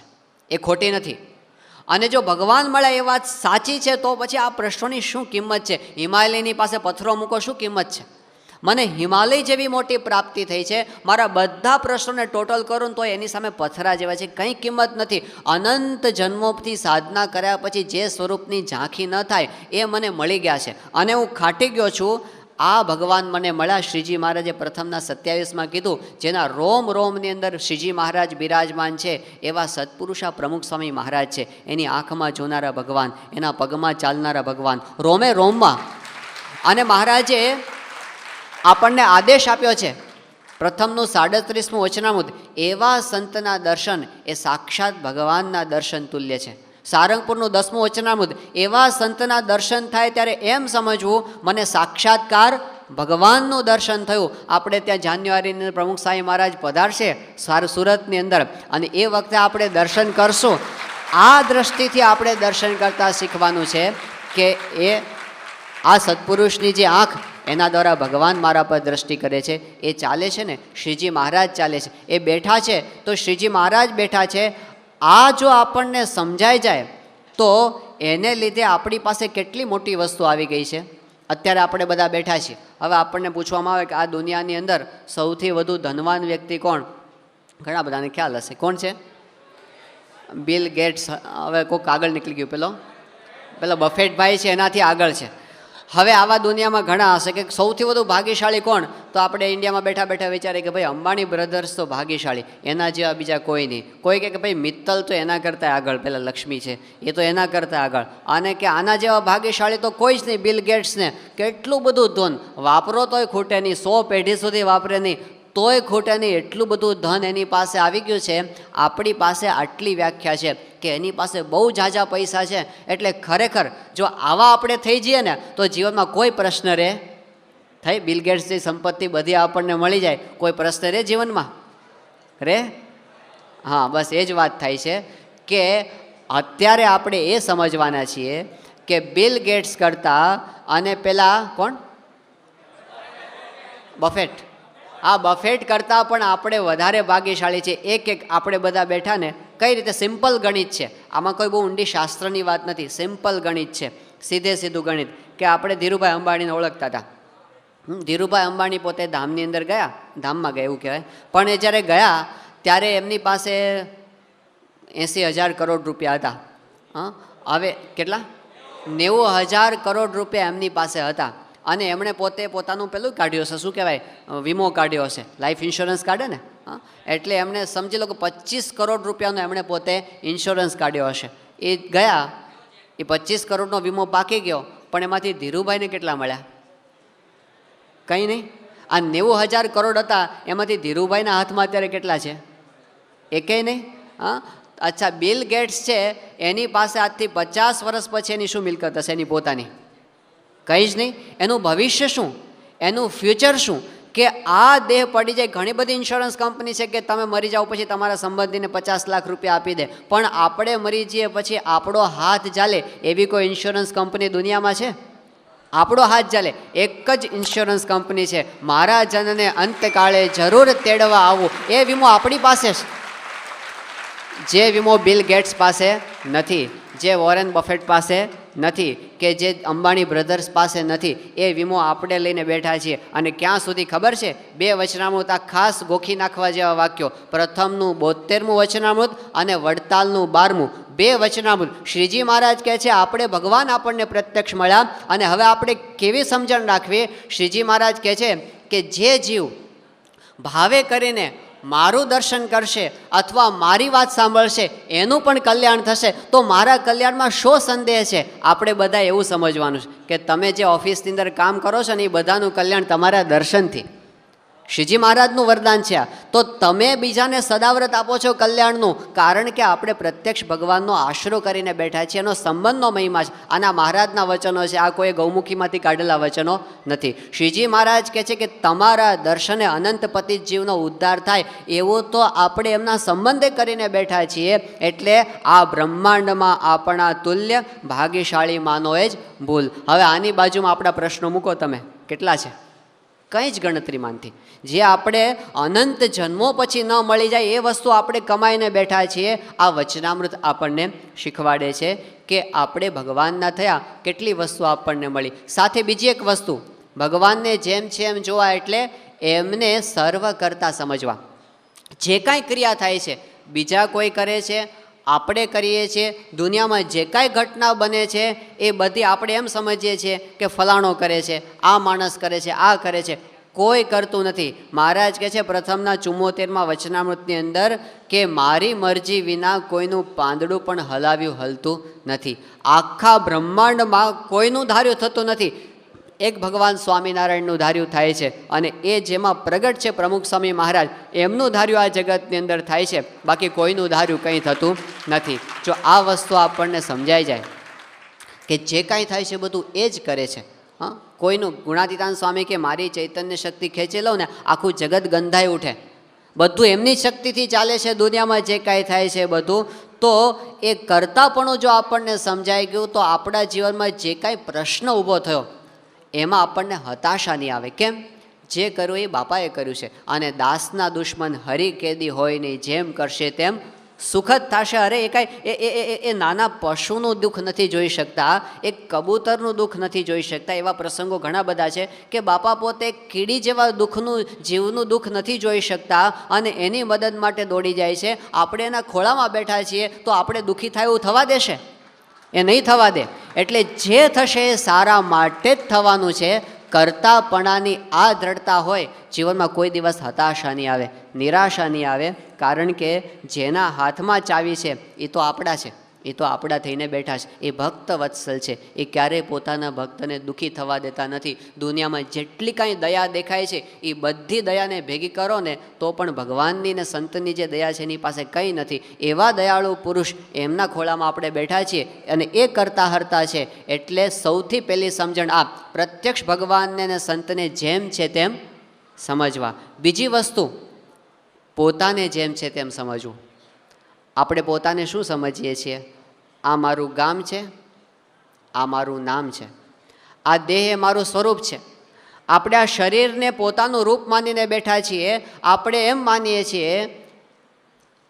એ ખોટી નથી. અને જો ભગવાન મળે એ વાત સાચી છે તો પછી આ પ્રશ્નોની શું કિંમત છે? હિમાલયની પાસે પથ્થરો મૂકો, શું કિંમત છે? મને હિમાલય જેવી મોટી પ્રાપ્તિ થઈ છે, મારા બધા પ્રશ્નોને ટોટલ કરું તો એની સામે પથ્થરા જેવા છે, કંઈ કિંમત નથી. અનંત જન્મોથી સાધના કર્યા પછી જે સ્વરૂપની ઝાંખી ન થાય એ મને મળી ગયા છે અને હું ખાટી ગયો છું. આ ભગવાન મને મળ્યા. શ્રીજી મહારાજે પ્રથમના 27માં કીધું, જેના રોમ રોમની અંદર શ્રીજી મહારાજ બિરાજમાન છે એવા સત્પુરુષા પ્રમુખ સ્વામી મહારાજ છે. એની આંખમાં જોનારા ભગવાન, એના પગમાં ચાલનારા ભગવાન, રોમે રોમમાં. અને મહારાજે આપણને આદેશ આપ્યો છે, પ્રથમનું 37મું વચનામૃત, એવા સંતના દર્શન એ સાક્ષાત ભગવાનના દર્શન તુલ્ય છે. સારંગપુરનું 10મું વચનામૃત, એવા સંતના દર્શન થાય ત્યારે એમ સમજવું મને સાક્ષાત્કાર ભગવાનનું દર્શન થયું. આપણે ત્યાં જાન્યુઆરીની અંદર પ્રમુખ સ્વામી મહારાજ પધારશે સુરતની અંદર, અને એ વખતે આપણે દર્શન કરશું. આ દ્રષ્ટિથી આપણે દર્શન કરતાં શીખવાનું છે કે એ આ સત્પુરુષની જે આંખ, એના દ્વારા ભગવાન મારા પર દ્રષ્ટિ કરે છે. એ ચાલે છે ને, શ્રીજી મહારાજ ચાલે છે. એ બેઠા છે તો શ્રીજી મહારાજ બેઠા છે. આ જો આપણને સમજાઈ જાય તો એને લીધે આપણી પાસે કેટલી મોટી વસ્તુ આવી ગઈ છે. અત્યારે આપણે બધા બેઠા છીએ. હવે આપણને પૂછવામાં આવે કે આ દુનિયાની અંદર સૌથી વધુ ધનવાન વ્યક્તિ કોણ? ઘણા બધાને ખ્યાલ હશે. કોણ છે? Bill Gates. હવે કોઈક આગળ નીકળી ગયું. પેલો બફેટભાઈ છે, એનાથી આગળ છે. હવે આવા દુનિયામાં ઘણા હશે કે સૌથી વધુ ભાગ્યશાળી કોણ? તો આપણે ઇન્ડિયામાં બેઠા બેઠા વિચારીએ કે ભાઈ અંબાણી બ્રધર્સ તો ભાગ્યશાળી, એના જેવા બીજા કોઈ નહીં. કોઈ કે ભાઈ મિત્તલ તો એના કરતાં આગળ, પેલા લક્ષ્મી છે એ તો એના કરતાં આગળ, અને કે આના જેવા ભાગ્યશાળી તો કોઈ જ નહીં. બિલ ગેટ્સને કેટલું બધું ધન વાપરો તોય ખૂટે નહીં, 100 પેઢી સુધી વાપરે નહીં તોય ખૂટે નહીં, એટલું બધું ધન એની પાસે આવી ગયું છે. આપણી પાસે આટલી વ્યાખ્યા છે કે એની પાસે બહુ ઝાઝા પૈસા છે. એટલે ખરેખર જો આવા આપણે થઈ જઈએ ને તો જીવનમાં કોઈ પ્રશ્ન રહે થઈ. બિલ ગેટ્સની સંપત્તિ બધી આપણને મળી જાય, કોઈ પ્રશ્ન રહે જીવનમાં? રે? હા, બસ એ જ વાત થાય છે કે અત્યારે આપણે એ સમજવાના છીએ કે બિલ ગેટ્સ કરતાં અને પેલા કોણ, બફેટ, આ બફેટ કરતાં પણ આપણે વધારે ભાગ્યશાળી છે. એક આપણે બધા બેઠા ને કઈ રીતે સિમ્પલ ગણિત છે, આમાં કોઈ બહુ ઊંડી શાસ્ત્રની વાત નથી, સિમ્પલ ગણિત છે, સીધે સીધું ગણિત. કે આપણે ધીરુભાઈ અંબાણીને ઓળખતા હતા. ધીરુભાઈ અંબાણી પોતે ધામની અંદર ગયા, ધામમાં ગયા એવું કહેવાય, પણ એ જ્યારે ગયા ત્યારે એમની પાસે 80,000 કરોડ રૂપિયા હતા. હવે કેટલા? 90,000 કરોડ રૂપિયા એમની પાસે હતા. અને એમણે પોતે પોતાનું પેલું કાઢ્યું હશે, શું કહેવાય, વીમો કાઢ્યો હશે, લાઈફ ઇન્સ્યોરન્સ કાઢે ને. એટલે એમણે સમજી લો કે 25 કરોડ રૂપિયાનો એમણે પોતે ઇન્સ્યોરન્સ કાઢ્યો હશે. એ ગયા, એ 25 કરોડનો વીમો પાકી ગયો, પણ એમાંથી ધીરુભાઈને કેટલા મળ્યા? કંઈ નહીં. આ 90,000 કરોડ હતા, એમાંથી ધીરુભાઈના હાથમાં અત્યારે કેટલા છે? એકેય નહીં. અચ્છા, બિલ ગેટ્સ છે, એની પાસે આજથી 50 વર્ષ પછી એની શું મિલકત હશે? એની પોતાની કંઈ જ નહીં. એનું ભવિષ્ય શું? એનું ફ્યુચર શું? કે આ દેહ પડી જાય. ઘણી બધી ઇન્સ્યોરન્સ કંપની છે કે તમે મરી જાઓ પછી તમારા સંબંધીને 50 લાખ રૂપિયા આપી દે, પણ આપણે મરી જઈએ પછી આપણો હાથ ચાલે એવી કોઈ ઇન્સ્યોરન્સ કંપની દુનિયામાં છે? આપણો હાથ ચાલે એક જ ઇન્સ્યોરન્સ કંપની છે, મારા જનને અંતકાળે જરૂર તેડવા આવું. એ વીમો આપણી પાસે છે, જે વીમો બિલ ગેટ્સ પાસે નથી, જે વોરેન બફેટ પાસે નથી, કે જે અંબાણી બ્રધર્સ પાસે નથી. એ વીમો આપણે લઈને બેઠા છીએ. અને ક્યાં સુધી ખબર છે? 2 વચનામૃત આ ખાસ ગોખી નાખવા જેવા વાક્યો. પ્રથમનું 72મું વચનામૃત અને વડતાલનું 12મું, 2 વચનામૃત. શ્રીજી મહારાજ કહે છે આપણે ભગવાન આપણને પ્રત્યક્ષ મળ્યા. અને હવે આપણે કેવી સમજણ રાખવી? શ્રીજી મહારાજ કહે છે કે જે જીવ ભાવે કરીને મારું દર્શન કરશે અથવા મારી વાત સાંભળશે એનું પણ કલ્યાણ થશે. તો મારા કલ્યાણમાં શો સંદેહ છે? આપણે બધા એવું સમજવાનું છે કે તમે જે ઓફિસની અંદર કામ કરો છો ને એ બધાનું કલ્યાણ તમારા દર્શનથી. શ્રીજી મહારાજનું વરદાન છે આ. તો તમે બીજાને સદાવ્રત આપો છો કલ્યાણનું, કારણ કે આપણે પ્રત્યક્ષ ભગવાનનો આશરો કરીને બેઠા છીએ. એનો સંબંધનો મહિમા છે. આના મહારાજના વચનો છે, આ કોઈ ગૌમુખીમાંથી કાઢેલા વચનો નથી. શ્રીજી મહારાજ કહે છે કે તમારા દર્શને અનંત પતિત જીવનો ઉદ્ધાર થાય એવું તો આપણે એમના સંબંધે કરીને બેઠા છીએ. એટલે આ બ્રહ્માંડમાં આપણા તુલ્ય ભાગ્યશાળી માનો જ ભૂલ. હવે આની બાજુમાં આપણા પ્રશ્નો મૂકો તમે, કેટલા છે? કંઈ જ ગણતરીમાંથી. જે આપણે અનંત જન્મો પછી ન મળી જાય એ વસ્તુ આપણે કમાઈને બેઠા છીએ. આ વચનામૃત આપણને શીખવાડે છે કે આપણે ભગવાનના થયા, કેટલી વસ્તુ આપણને મળી. સાથે બીજી એક વસ્તુ, ભગવાનને જેમ છે એમ જોવા, એટલે એમને સર્વ કરતા સમજવા. જે કાંઈ ક્રિયા થાય છે બીજા કોઈ કરે છે, આપણે કરીએ છીએ, દુનિયામાં જે કાંઈ ઘટના બને છે એ બધી આપણે એમ સમજીએ છીએ કે ફલાણો કરે છે, આ માણસ કરે છે, આ કરે છે. કોઈ કરતું નથી. મહારાજ કહે છે પ્રથમના 74માં વચનામૃતની અંદર કે મારી મરજી વિના કોઈનું પાંદડું પણ હલાવ્યું હલતું નથી. આખા બ્રહ્માંડમાં કોઈનું ધાર્યું થતું નથી. એક ભગવાન સ્વામિનારાયણનું ધાર્યું થાય છે, અને એ જેમાં પ્રગટ છે પ્રમુખ સ્વામી મહારાજ, એમનું ધાર્યું આ જગતની અંદર થાય છે. બાકી કોઈનું ધાર્યું કંઈ થતું નથી. જો આ વસ્તુ આપણને સમજાઈ જાય કે જે કાંઈ થાય છે બધું એ જ કરે છે. હા, કોઈનું ગુણાતીતાન સ્વામી કે મારી ચૈતન્ય શક્તિ ખેંચી લઉં ને આખું જગત ગંધાઈ ઉઠે, બધું એમની શક્તિથી ચાલે છે દુનિયામાં જે કાંઈ થાય છે બધું. તો એ કરતાપણું જો આપણને સમજાઈ ગયું તો આપણા જીવનમાં જે કાંઈ પ્રશ્ન ઊભો થયો એમાં આપણને હતાશા નહીં આવે. કેમ? જે કર્યું એ બાપાએ કર્યું છે, અને દાસના દુશ્મન હરી કેદી હોય નહીં, જેમ કરશે તેમ સુખદ થશે. અરે એ કાંઈ એ નાના પશુનું દુઃખ નથી જોઈ શકતા, એક કબૂતરનું દુઃખ નથી જોઈ શકતા. એવા પ્રસંગો ઘણા બધા છે કે બાપા પોતે કીડી જેવા દુઃખનું જીવનું દુઃખ નથી જોઈ શકતા, અને એની મદદ માટે દોડી જાય છે. આપણે એના ખોળામાં બેઠા છીએ તો આપણે દુઃખી થાય એવું થવા દેશે? એ નહીં થવા દે. એટલે જે થશે એ સારા માટે જ થવાનું છે. કરતાપણાની આ દ્રઢતા હોય જીવનમાં કોઈ દિવસ હતાશા નહીં આવે, નિરાશા નહીં આવે. કારણ કે જેના હાથમાં ચાવી છે એ તો આપણા છે, એ તો આપણા થઈને બેઠા છે. એ ભક્ત વત્સલ છે, એ ક્યારેય પોતાના ભક્તને દુઃખી થવા દેતા નથી. દુનિયામાં જેટલી કાંઈ દયા દેખાય છે એ બધી દયાને ભેગી કરો ને તો પણ ભગવાનની ને સંતની જે દયા છે એની પાસે કંઈ નથી. એવા દયાળુ પુરુષ એમના ખોળામાં આપણે બેઠા છીએ, અને એ કરતા હરતા છે. એટલે સૌથી પહેલી સમજણ આ પ્રત્યક્ષ ભગવાનને ને સંતને જેમ છે તેમ સમજવા. બીજી વસ્તુ પોતાને જેમ છે તેમ સમજવું. આપણે પોતાને શું સમજીએ છીએ? આ મારું ગામ છે, આ મારું નામ છે, આ દેહ એ મારું સ્વરૂપ છે. આપણે આ શરીરને પોતાનું રૂપ માનીને બેઠા છીએ. આપણે એમ માનીએ છીએ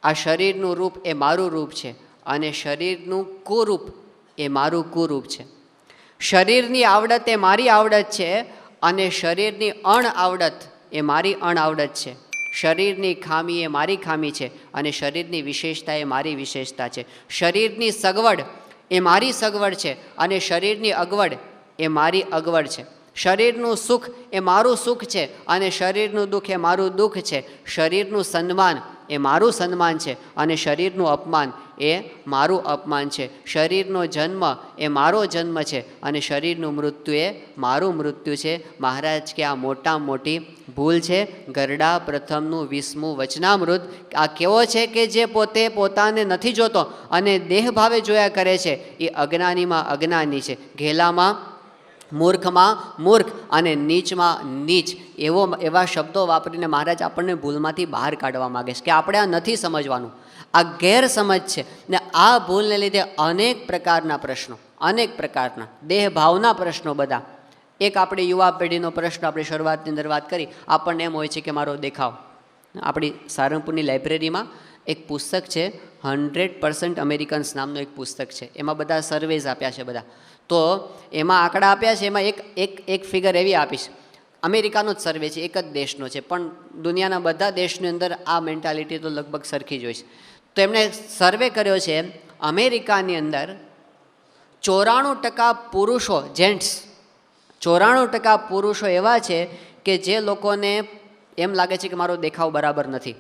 આ શરીરનું રૂપ એ મારું રૂપ છે, અને શરીરનું કુરૂપ એ મારું કુરૂપ છે. શરીરની આવડત એ મારી આવડત છે, અને શરીરની અણઆવડત એ મારી અણઆવડત છે. શરીરની ખામી એ મારી ખામી છે, અને શરીરની વિશેષતા એ મારી વિશેષતા છે. શરીરની સગવડ એ મારી સગવડ છે, અને શરીરની અગવડ એ મારી અગવડ છે. શરીરનું સુખ એ મારું સુખ છે, અને શરીરનું દુઃખ એ મારું દુઃખ છે. શરીરનું સન્માન એ મારું સન્માન છે, અને શરીરનું અપમાન એ મારું અપમાન છે. શરીરનો જન્મ એ મારો જન્મ છે, અને શરીરનું મૃત્યુ એ મારું મૃત્યુ છે. મહારાજ કે આ મોટામાં મોટી ભૂલ છે. ગરડા પ્રથમનું 20મું વચનામૃત આ કેવો છે કે જે પોતે પોતાને નથી જોતો અને દેહ ભાવે જોયા કરે છે એ અજ્ઞાનીમાં અજ્ઞાની છે. ઘેલામાં મૂર્ખમાં મૂર્ખ, અને નીચમાં નીચ. એવા શબ્દો વાપરીને મહારાજ આપણને ભૂલમાંથી બહાર કાઢવા માગે છે કે આપણે આ નથી સમજવાનું. આ ગેરસમજ છે, ને આ ભૂલને લીધે અનેક પ્રકારના પ્રશ્નો, અનેક પ્રકારના દેહ ભાવના પ્રશ્નો બધા. એક આપણી યુવા પેઢીનો પ્રશ્ન આપણે શરૂઆતની અંદર વાત કરી, આપણને એમ હોય છે કે મારો દેખાવ. આપણી સારંગપુરની લાઇબ્રેરીમાં એક પુસ્તક છે 100% અમેરિકન્સ નામનું એક પુસ્તક છે. એમાં બધા સર્વેઝ આપ્યા છે બધા. તો એમાં આંકડા આપ્યા છે. એમાં એક ફિગર એવી આપીશ, અમેરિકાનો જ સર્વે છે, એક જ દેશનો છે, પણ દુનિયાના બધા દેશની અંદર આ મેન્ટાલિટી તો લગભગ સરખી જ હોય છે. તો એમણે સર્વે કર્યો છે, અમેરિકાની અંદર 94% પુરુષો, જેન્ટ્સ 94% પુરુષો એવા છે કે જે લોકોને એમ લાગે છે કે મારો દેખાવ બરાબર નથી,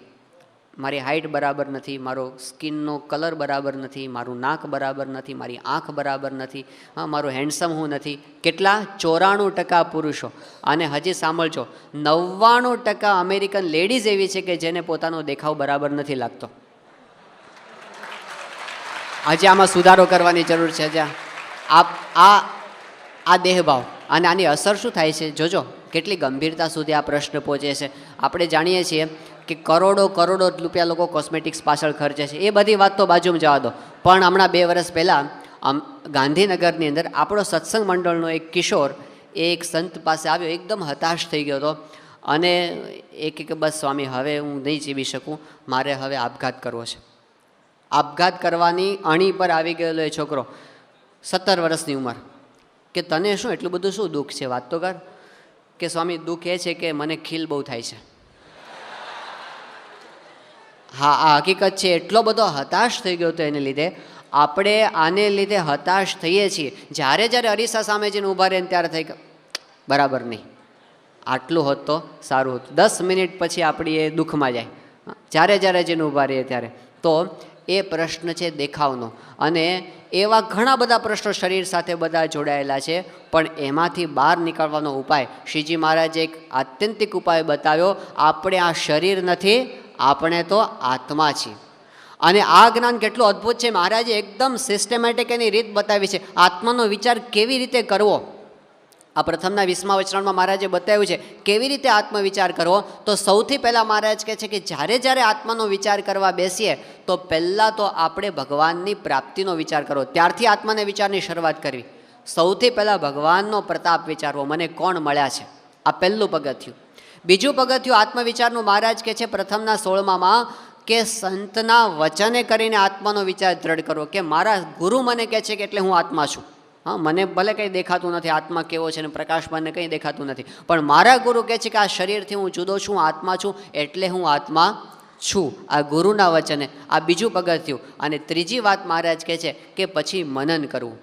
મારી હાઇટ બરાબર નથી, મારો સ્કિનનો કલર બરાબર નથી, મારું નાક બરાબર નથી, મારી આંખ બરાબર નથી, મારું હેન્ડસમ હું નથી. કેટલા? 94% પુરુષો. અને હજી સાંભળજો, 99% અમેરિકન લેડીઝ એવી છે કે જેને પોતાનો દેખાવ બરાબર નથી લાગતો. હજી આમાં સુધારો કરવાની જરૂર છે. હજી આ દેહભાવ અને આની અસર શું થાય છે જોજો, કેટલી ગંભીરતા સુધી આ પ્રશ્ન પહોંચે છે. આપણે જાણીએ છીએ કે કરોડો રૂપિયા લોકો કોસ્મેટિક્સ પાછળ ખર્ચે છે. એ બધી વાત તો બાજુમાં જવા દો. પણ હમણાં 2 વર્ષ પહેલાં ગાંધીનગરની અંદર આપણો સત્સંગ મંડળનો એક કિશોર એ એક સંત પાસે આવ્યો, એકદમ હતાશ થઈ ગયો હતો, અને એ કે બસ સ્વામી હવે હું નહીં જીવી શકું, મારે હવે આપઘાત કરવો છે. આપઘાત કરવાની અણી પર આવી ગયેલો એ છોકરો, 17 વર્ષની ઉંમર. કે તને શું એટલું બધું શું દુઃખ છે, વાત તો કર. કે સ્વામી દુઃખ એ છે કે મને ખીલ બહુ થાય છે. હા, આ હકીકત છે. એટલો બધો હતાશ થઈ ગયો હતો એને લીધે. આપણે આને લીધે હતાશ થઈએ છીએ. જ્યારે જ્યારે અરીસા સામે જઈને ઊભા રહે ત્યારે થઈ કે બરાબર નહીં, આટલું હોત તો સારું હતું. 10 મિનિટ પછી આપણી એ દુઃખમાં જાય, જ્યારે જ્યારે જઈને ઊભા રહીએ ત્યારે. તો એ પ્રશ્ન છે દેખાવનો. અને એવા ઘણા બધા પ્રશ્નો શરીર સાથે બધા જોડાયેલા છે. પણ એમાંથી બહાર નીકળવાનો ઉપાય શ્રીજી મહારાજે એક આત્યંતિક ઉપાય બતાવ્યો. આપણે આ શરીર નથી, આપણે તો આત્મા છીએ. અને આ જ્ઞાન કેટલું અદ્ભુત છે! મહારાજે એકદમ સિસ્ટમેટિક એની રીત બતાવી છે. આત્માનો વિચાર કેવી રીતે કરવો, આ પ્રથમના 20મા વચનામાં મહારાજે બતાવ્યું છે કેવી રીતે આત્મવિચાર કરવો. તો સૌથી પહેલાં મહારાજ કહે છે કે જ્યારે જ્યારે આત્માનો વિચાર કરવા બેસીએ તો પહેલાં તો આપણે ભગવાનની પ્રાપ્તિનો વિચાર કરવો. ત્યારથી આત્માને વિચારની શરૂઆત કરવી. સૌથી પહેલાં ભગવાનનો પ્રતાપ વિચારવો, મને કોણ મળ્યા છે, આ પહેલું પગથિયું. બીજું પગથિયું આત્મવિચારનું મહારાજ કહે છે પ્રથમના 16માં કે સંતના વચને કરીને આત્માનો વિચાર દ્રઢ કરવો. કે મારા ગુરુ મને કહે છે કે એટલે હું આત્મા છું. હા, મને ભલે કંઈ દેખાતું નથી આત્મા કેવો છે, ને પ્રકાશ મને કંઈ દેખાતું નથી, પણ મારા ગુરુ કહે છે કે આ શરીરથી હું જુદો છું, આત્મા છું, એટલે હું આત્મા છું. આ ગુરુના વચને. આ બીજું પગથિયું. અને ત્રીજી વાત મહારાજ કહે છે કે પછી મનન કરવું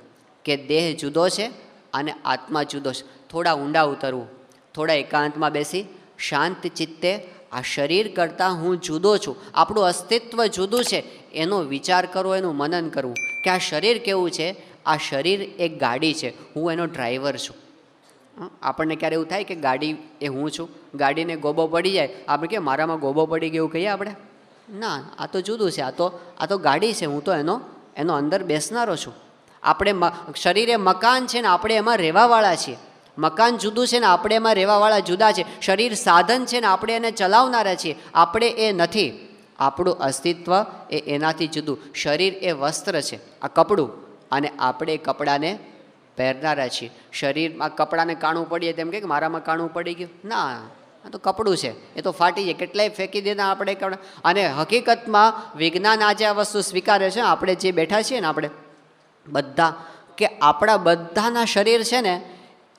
કે દેહ જુદો છે અને આત્મા જુદો છે. થોડા ઊંડા ઉતરવું, થોડા એકાંતમાં બેસી શાંત ચિત્તે આ શરીર કરતાં હું જુદો છું, આપણું અસ્તિત્વ જુદું છે, એનો વિચાર કરવો, એનું મનન કરવું કે આ શરીર કેવું છે. આ શરીર એક ગાડી છે, હું એનો ડ્રાઈવર છું. આપણને ક્યારે એવું થાય કે ગાડી એ હું છું, ગાડીને ગોબો પડી જાય આપણે કે મારામાં ગોબો પડી ગયો કહીએ આપણે? ના, આ તો જુદું છે. આ તો ગાડી છે, હું તો એનો અંદર બેસનારો છું. આપણે શરીર એ મકાન છે ને આપણે એમાં રહેવાવાળા છીએ. મકાન જુદું છે ને આપણે એમાં રહેવાવાળા જુદા છે. શરીર સાધન છે ને આપણે એને ચલાવનારા છીએ, આપણે એ નથી. આપણું અસ્તિત્વ એ એનાથી જુદું. શરીર એ વસ્ત્ર છે, આ કપડું, અને આપણે એ કપડાને પહેરનારા છીએ. શરીરમાં કપડાને કાણું પડીએ તેમ કે મારામાં કાણું પડી ગયું, ના, આ તો કપડું છે, એ તો ફાટી જાય, કેટલાય ફેંકી દેતા આપણે. અને હકીકતમાં વિજ્ઞાન આજે આ વસ્તુ સ્વીકારે છે. આપણે જે બેઠા છીએ ને આપણે બધા, કે આપણા બધાના શરીર છે ને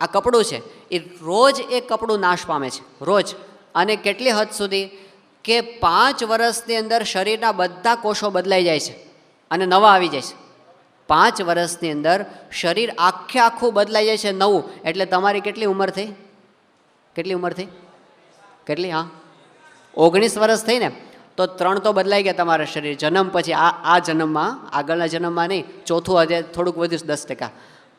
આ કપડું છે, એ રોજ એક કપડું નાશ પામે છે, રોજ. અને કેટલી હદ સુધી કે 5 વર્ષની અંદર શરીરના બધા કોષો બદલાઈ જાય છે અને નવા આવી જાય છે. 5 વર્ષની અંદર શરીર આખું બદલાઈ જાય છે, નવું. એટલે તમારી કેટલી ઉંમર થઈ? કેટલી ઉંમર થઈ? કેટલી? હા, 19 વર્ષ થઈ ને, તો 3 તો બદલાઈ ગયા તમારા શરીર જન્મ પછી. આ જન્મમાં, આગળના જન્મમાં નહીં, ચોથું હજે થોડુંક વધ્યું 10%.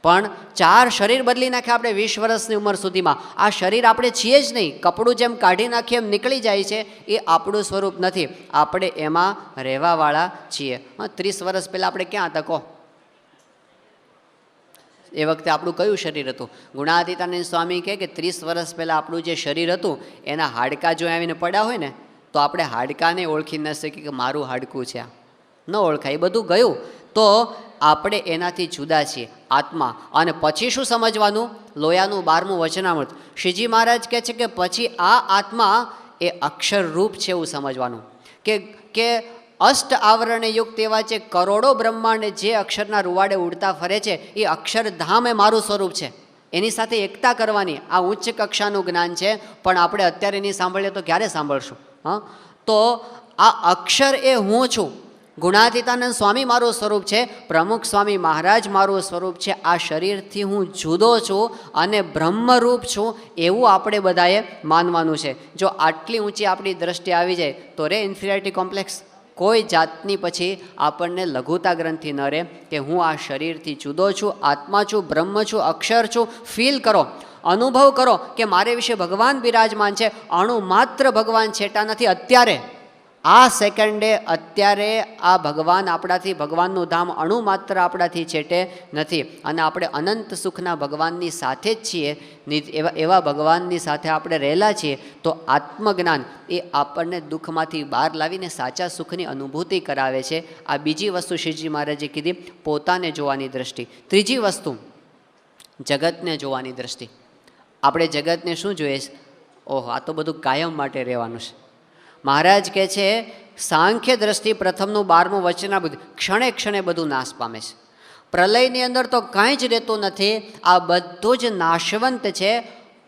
પણ 4 શરીર બદલી નાખ્યા આપણે 20 વર્ષની ઉંમર સુધીમાં. આ શરીર આપણે છીએ જ નહીં. કપડું જેમ કાઢી નાખીએ એમ નીકળી જાય છે, એ આપણું સ્વરૂપ નથી. આપણે એમાં રહેવાવાળા છીએ. 30 વર્ષ પહેલાં આપણે ક્યાં હતા કહો? એ વખતે આપણું કયું શરીર હતું? ગુણાતીતાનંદ સ્વામી કહે કે 30 વર્ષ પહેલાં આપણું જે શરીર હતું એના હાડકાં જો આવીને પડ્યા હોય ને તો આપણે હાડકાને ઓળખી ન શકીએ કે મારું હાડકું છે, આ ન ઓળખાય. એ બધું ગયું. તો આપણે એનાથી જુદા છીએ, આત્મા. અને પછી શું સમજવાનું? લોયાનું 12મું વચનામૃત. શ્રીજી મહારાજ કહે છે કે પછી આ આત્મા એ અક્ષર રૂપ છે એવું સમજવાનું. કે અષ્ટ આવરણે યુક્ત એવા છે કરોડો બ્રહ્માંડ જે અક્ષરના રૂવાડે ઉડતા ફરે છે, એ અક્ષરધામ એ મારું સ્વરૂપ છે. એની સાથે એકતા કરવાની. આ ઉચ્ચ કક્ષાનું જ્ઞાન છે, પણ આપણે અત્યારે નહીં સાંભળીએ તો ક્યારે સાંભળશું? તો આ અક્ષર એ હું છું. ગુણાતીતાનંદ સ્વામી મારું સ્વરૂપ છે, પ્રમુખ સ્વામી મહારાજ મારું સ્વરૂપ છે. આ શરીરથી હું જુદો છું અને બ્રહ્મરૂપ છું, એવું આપણે બધાએ માનવાનું છે. જો આટલી ઊંચી આપણી દ્રષ્ટિ આવી જાય તો રે ઇન્ફિરિયોરિટી કોમ્પ્લેક્સ. કોઈ જાતની પછી આપણને લઘુતા ગ્રંથિ ન રહે કે હું આ શરીરથી જુદો છું, આત્મા છું, બ્રહ્મ છું, અક્ષર છું. ફીલ કરો, અનુભવ કરો કે મારે વિશે ભગવાન બિરાજમાન છે. અણુ માત્ર ભગવાન છેટા નથી. અત્યારે આ સેકન્ડે, અત્યારે આ ભગવાન આપણાથી, ભગવાનનું ધામ અણુ માત્ર આપણાથી છેટે નથી. અને આપણે અનંત સુખના ભગવાનની સાથે જ છીએ. એવા ભગવાનની સાથે આપણે રહેલા છીએ. તો આત્મજ્ઞાન એ આપણને દુઃખમાંથી બહાર લાવીને સાચા સુખની અનુભૂતિ કરાવે છે. આ બીજી વસ્તુ શ્રીજી મહારાજે કીધી, પોતાને જોવાની દ્રષ્ટિ. ત્રીજી વસ્તુ જગતને જોવાની દ્રષ્ટિ. આપણે જગતને શું જોઈએ છે? ઓહો, આ તો બધું કાયમ માટે રહેવાનું છે. મહારાજ કહે છે સાંખ્ય દ્રષ્ટિ પ્રથમનું 12મું વચનામૃત, ક્ષણે ક્ષણે બધું નાશ પામે છે. પ્રલયની અંદર તો કાંઈ જ રહેતું નથી. આ બધું જ નાશવંત છે.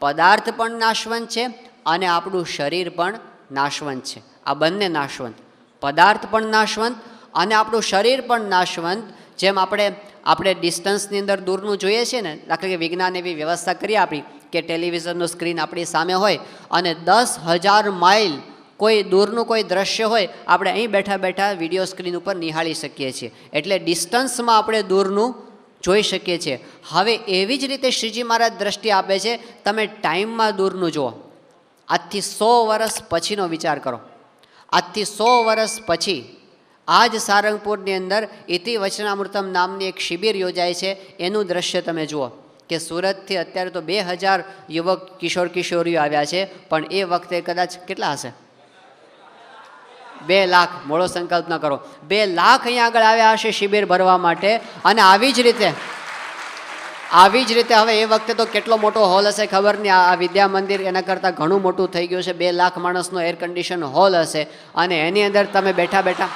પદાર્થ પણ નાશવંત છે અને આપણું શરીર પણ નાશવંત છે. આ બંને નાશવંત. પદાર્થ પણ નાશવંત અને આપણું શરીર પણ નાશવંત. જેમ આપણે ડિસ્ટન્સની અંદર દૂરનું જોઈએ છીએ ને, દાખલા કે વિજ્ઞાન એવી વ્યવસ્થા કરી આપી કે ટેલિવિઝનનું સ્ક્રીન આપણી સામે હોય અને 10,000 માઇલ કોઈ દૂરનું કોઈ દ્રશ્ય હોય, આપણે અહીં બેઠા બેઠા વિડીયો સ્ક્રીન ઉપર નિહાળી શકીએ છીએ. એટલે ડિસ્ટન્સમાં આપણે દૂરનું જોઈ શકીએ છીએ. હવે એવી જ રીતે શ્રીજી મહારાજ દ્રષ્ટિ આપે છે, તમે ટાઈમમાં દૂરનું જુઓ. આજથી 100 વર્ષ પછીનો વિચાર કરો. આજથી 100 વર્ષ પછી આ જ સારંગપુરની અંદર ઇતિ વચનામૃતમ નામની એક શિબિર યોજાય છે. એનું દ્રશ્ય તમે જુઓ કે સુરતથી અત્યારે તો 2000 યુવક કિશોર કિશોરીઓ આવ્યા છે, પણ એ વખતે કદાચ કેટલા હશે? 2 લાખ. મોડો સંકલ્પ ન કરો. 2 લાખ અહીંયા આગળ આવ્યા હશે શિબિર ભરવા માટે. અને આવી જ રીતે હવે એ વખતે તો કેટલો મોટો હોલ હશે ખબર નહીં. આ વિદ્યા મંદિર એના કરતાં ઘણું મોટું થઈ ગયું છે. 2 લાખ માણસનો એર કન્ડિશન હોલ હશે અને એની અંદર તમે બેઠા બેઠા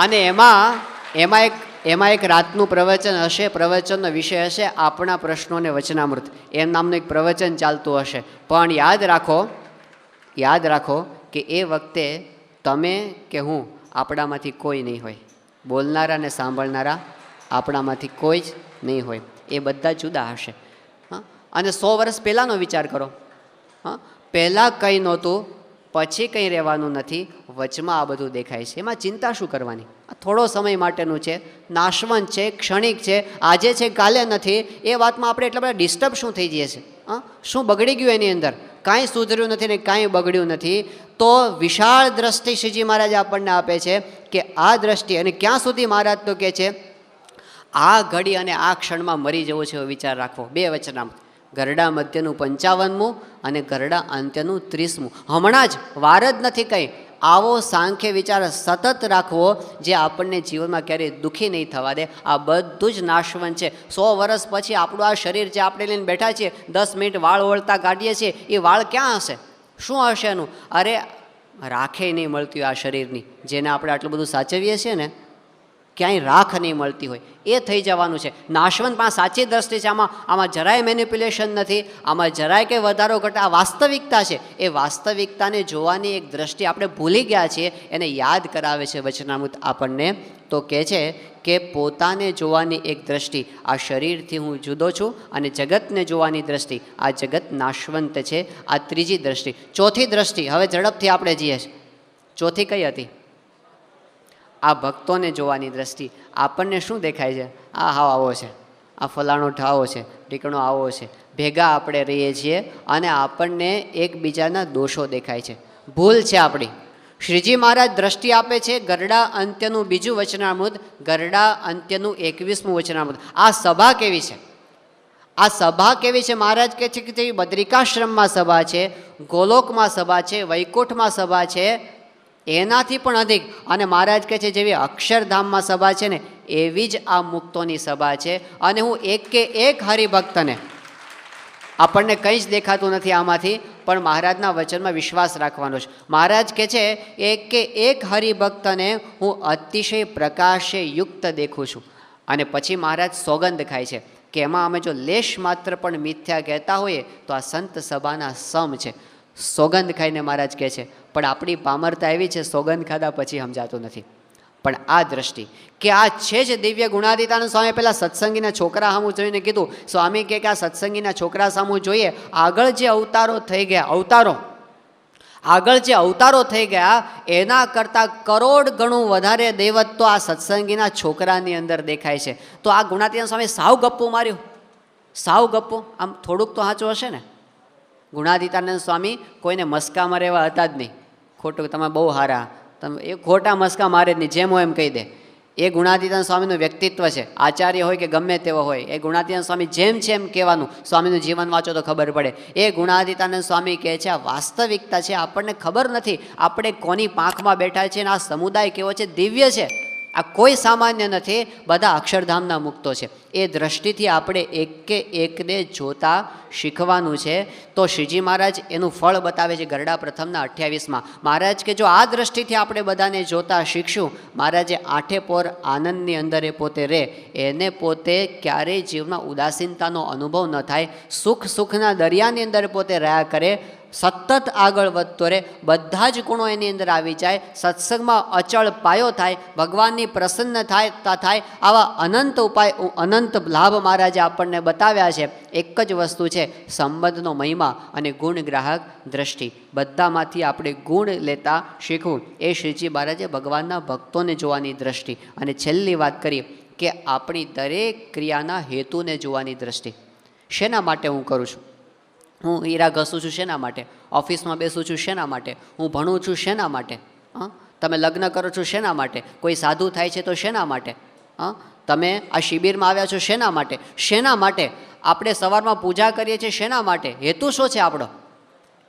અને એમાં એક રાતનું પ્રવચન હશે. પ્રવચનનો વિષય હશે આપણા પ્રશ્નોને વચનામૃત. એમ નામનું એક પ્રવચન ચાલતું હશે. પણ યાદ રાખો કે એ વખતે તમે કે હું આપણામાંથી કોઈ નહીં હોય. બોલનારા ને સાંભળનારા આપણામાંથી કોઈ જ નહીં હોય. એ બધા જુદા હશે. અને 100 વર્ષ પહેલાંનો વિચાર કરો. પહેલાં કંઈ નહોતું, પછી કંઈ રહેવાનું નથી, વચમાં આ બધું દેખાય છે. એમાં ચિંતા શું કરવાની? આ થોડો સમય માટેનું છે, નાશવંત છે, ક્ષણિક છે, આજે છે કાલે નથી. એ વાતમાં આપણે એટલા બધા ડિસ્ટર્બ શું થઈ જઈએ છે? શું બગડી ગયું એની અંદર? કાંઈ સુધર્યું નથી ને કાંઈ બગડ્યું નથી. તો વિશાળ દ્રષ્ટિ શ્રીજી મહારાજ આપણને આપે છે કે આ દ્રષ્ટિ. અને ક્યાં સુધી મહારાજ તો કહે છે, આ ઘડી અને આ ક્ષણમાં મરી જવું છે એવો વિચાર રાખવો. 2 વચનામૃત, ગરડા મધ્યનું 55મું અને ગરડા અંત્યનું 30મું. હમણાં જ વાર જ નથી કંઈ. આવો સાંખ્ય વિચાર સતત રાખવો જે આપણને જીવનમાં ક્યારેય દુઃખી નહીં થવા દે. આ બધું જ નાશવંત છે. 100 વર્ષ પછી આપણું આ શરીર જે આપણે લઈને બેઠા છીએ, 10 મિનિટ વાળ ઓળતા કાઢીએ છીએ, એ વાળ ક્યાં હશે? શું હશે એનું? અરે રાખે નહીં મળતી હોય આ શરીરની, જેને આપણે આટલું બધું સાચવીએ છીએ ને, ક્યાંય રાખ નહીં મળતી હોય, એ થઈ જવાનું છે. નાશવંત પણ સાચી દ્રષ્ટિ છે. આમાં જરાય મેનિપ્યુલેશન નથી, આમાં જરાય કંઈ વધારો ઘટે. આ વાસ્તવિકતા છે. એ વાસ્તવિકતાને જોવાની એક દ્રષ્ટિ આપણે ભૂલી ગયા છીએ, એને યાદ કરાવે છે વચનામૃત આપણને. તો કહે છે કે પોતાને જોવાની એક દ્રષ્ટિ, આ શરીરથી હું જુદો છું, અને જગતને જોવાની દ્રષ્ટિ, આ જગત નાશવંત છે. આ ત્રીજી દ્રષ્ટિ. ચોથી દ્રષ્ટિ હવે ઝડપથી આપણે જઈએ છીએ. ચોથી કઈ હતી? આ ભક્તોને જોવાની દ્રષ્ટિ. આપણને શું દેખાય છે? આ હાવ આવો છે, આ ફલાણો ઠાવો છે, ઢીકણો આવો છે. ભેગા આપણે રહીએ છીએ અને આપણને એકબીજાના દોષો દેખાય છે, ભૂલ છે આપણી. શ્રીજી મહારાજ દ્રષ્ટિ આપે છે ગરડા અંત્યનું 2જું વચનામૃત, ગરડા અંત્યનું 21મું વચનામૃત. આ સભા કેવી છે? આ સભા કેવી છે? મહારાજ કહે છે કે તે બદ્રિકાશ્રમમાં સભા છે, ગોલોકમાં સભા છે, વૈકુંઠમાં સભા છે, એનાથી પણ અધિક. અને મહારાજ કહે છે જેવી અક્ષરધામમાં સભા છે ને, એવી જ આ મુક્તોની સભા છે. અને હું એક હરિભક્તને, આપણને કંઈ જ દેખાતું નથી આમાંથી, પણ મહારાજના વચનમાં વિશ્વાસ રાખવાનો છે. મહારાજ કહે છે એક હરિભક્તને હું અતિશય પ્રકાશે યુક્ત દેખું છું. અને પછી મહારાજ સોગંદ ખાય છે કે એમાં અમે જો લેશ માત્ર પણ મિથ્યા કહેતા હોઈએ તો આ સંત સભાના સમ છે. સોગંદ ખાઈને મહારાજ કહે છે. પણ આપણી પામરતા એવી છે, સોગંદ ખાધા પછી સમજાતું નથી. પણ આ દ્રષ્ટિ કે આ છે જ દિવ્ય ગુણાતીતાનંદ સ્વામી પહેલાં સત્સંગીના છોકરા સામું જોઈને કીધું. સ્વામી કે આ સત્સંગીના છોકરા સામું જોઈએ. આગળ જે અવતારો થઈ ગયા, એના કરતાં કરોડ ગણું વધારે દૈવત્વ આ સત્સંગીના છોકરાની અંદર દેખાય છે. તો આ ગુણાતીતાનંદ સ્વામી સાવ ગપ્પું માર્યું, સાવ ગપ્પું. આમ થોડુંક તો સાચું હશે ને. ગુણાતીતાનંદ સ્વામી કોઈને મસ્કા મારે એવા હતા જ નહીં. ખોટું, તમે બહુ સારા, તમે એ ખોટા મસ્કા મારે જ નહીં, જેમ હોય એમ કહી દે. એ ગુણાતીતાનંદ સ્વામીનું વ્યક્તિત્વ છે. આચાર્ય હોય કે ગમે તેવો હોય, એ ગુણાતીતાનંદ સ્વામી જેમ છે એમ કહેવાનું. સ્વામીનું જીવન વાંચો તો ખબર પડે. એ ગુણાતીતાનંદ સ્વામી કહે છે આ વાસ્તવિકતા છે, આપણને ખબર નથી આપણે કોની પાંખમાં બેઠા છે. અને આ સમુદાય કેવો છે, દિવ્ય છે. આ કોઈ સામાન્ય નથી, બધા અક્ષરધામના મુક્તો છે. એ દ્રષ્ટિથી આપણે એકને જોતા શીખવાનું છે. તો શ્રીજી મહારાજ એનું ફળ બતાવે છે ગરડા પ્રથમના 28માં. મહારાજ કે જો આ દ્રષ્ટિથી આપણે બધાને જોતા શીખશું, મહારાજે આઠે પોર આનંદની અંદર એ પોતે રહે, એને પોતે ક્યારેય જીવનમાં ઉદાસીનતાનો અનુભવ ન થાય, સુખના દરિયાની અંદર પોતે રહ્યા કરે, સતત આગળ વધતો રહે, બધા જ ગુણો એની અંદર આવી જાય, સત્સંગમાં અચળ પાયો થાય, ભગવાનની પ્રસન્નતા થાય. આવા અનંત ઉપાય, અનંત લાભ મહારાજે આપણને બતાવ્યા છે. એક જ વસ્તુ છે, સંબંધનો મહિમા અને ગુણગ્રાહક દ્રષ્ટિ. બધામાંથી આપણે ગુણ લેતા શીખવું. એ શ્રીજી મહારાજે ભગવાનના ભક્તોને જોવાની દ્રષ્ટિ. અને છેલ્લી વાત કરીએ કે આપણી દરેક ક્રિયાના હેતુને જોવાની દ્રષ્ટિ. શેના માટે હું કરું છું? હું હીરા ઘસું છું શેના માટે? ઓફિસમાં બેસું છું શેના માટે? હું ભણું છું શેના માટે? તમે લગ્ન કરો છો શેના માટે? કોઈ સાધુ થાય છે તો શેના માટે? તમે આ શિબિરમાં આવ્યા છો શેના માટે? શેના માટે આપણે સવારમાં પૂજા કરીએ છીએ? શેના માટે? હેતુ શું છે આપણો?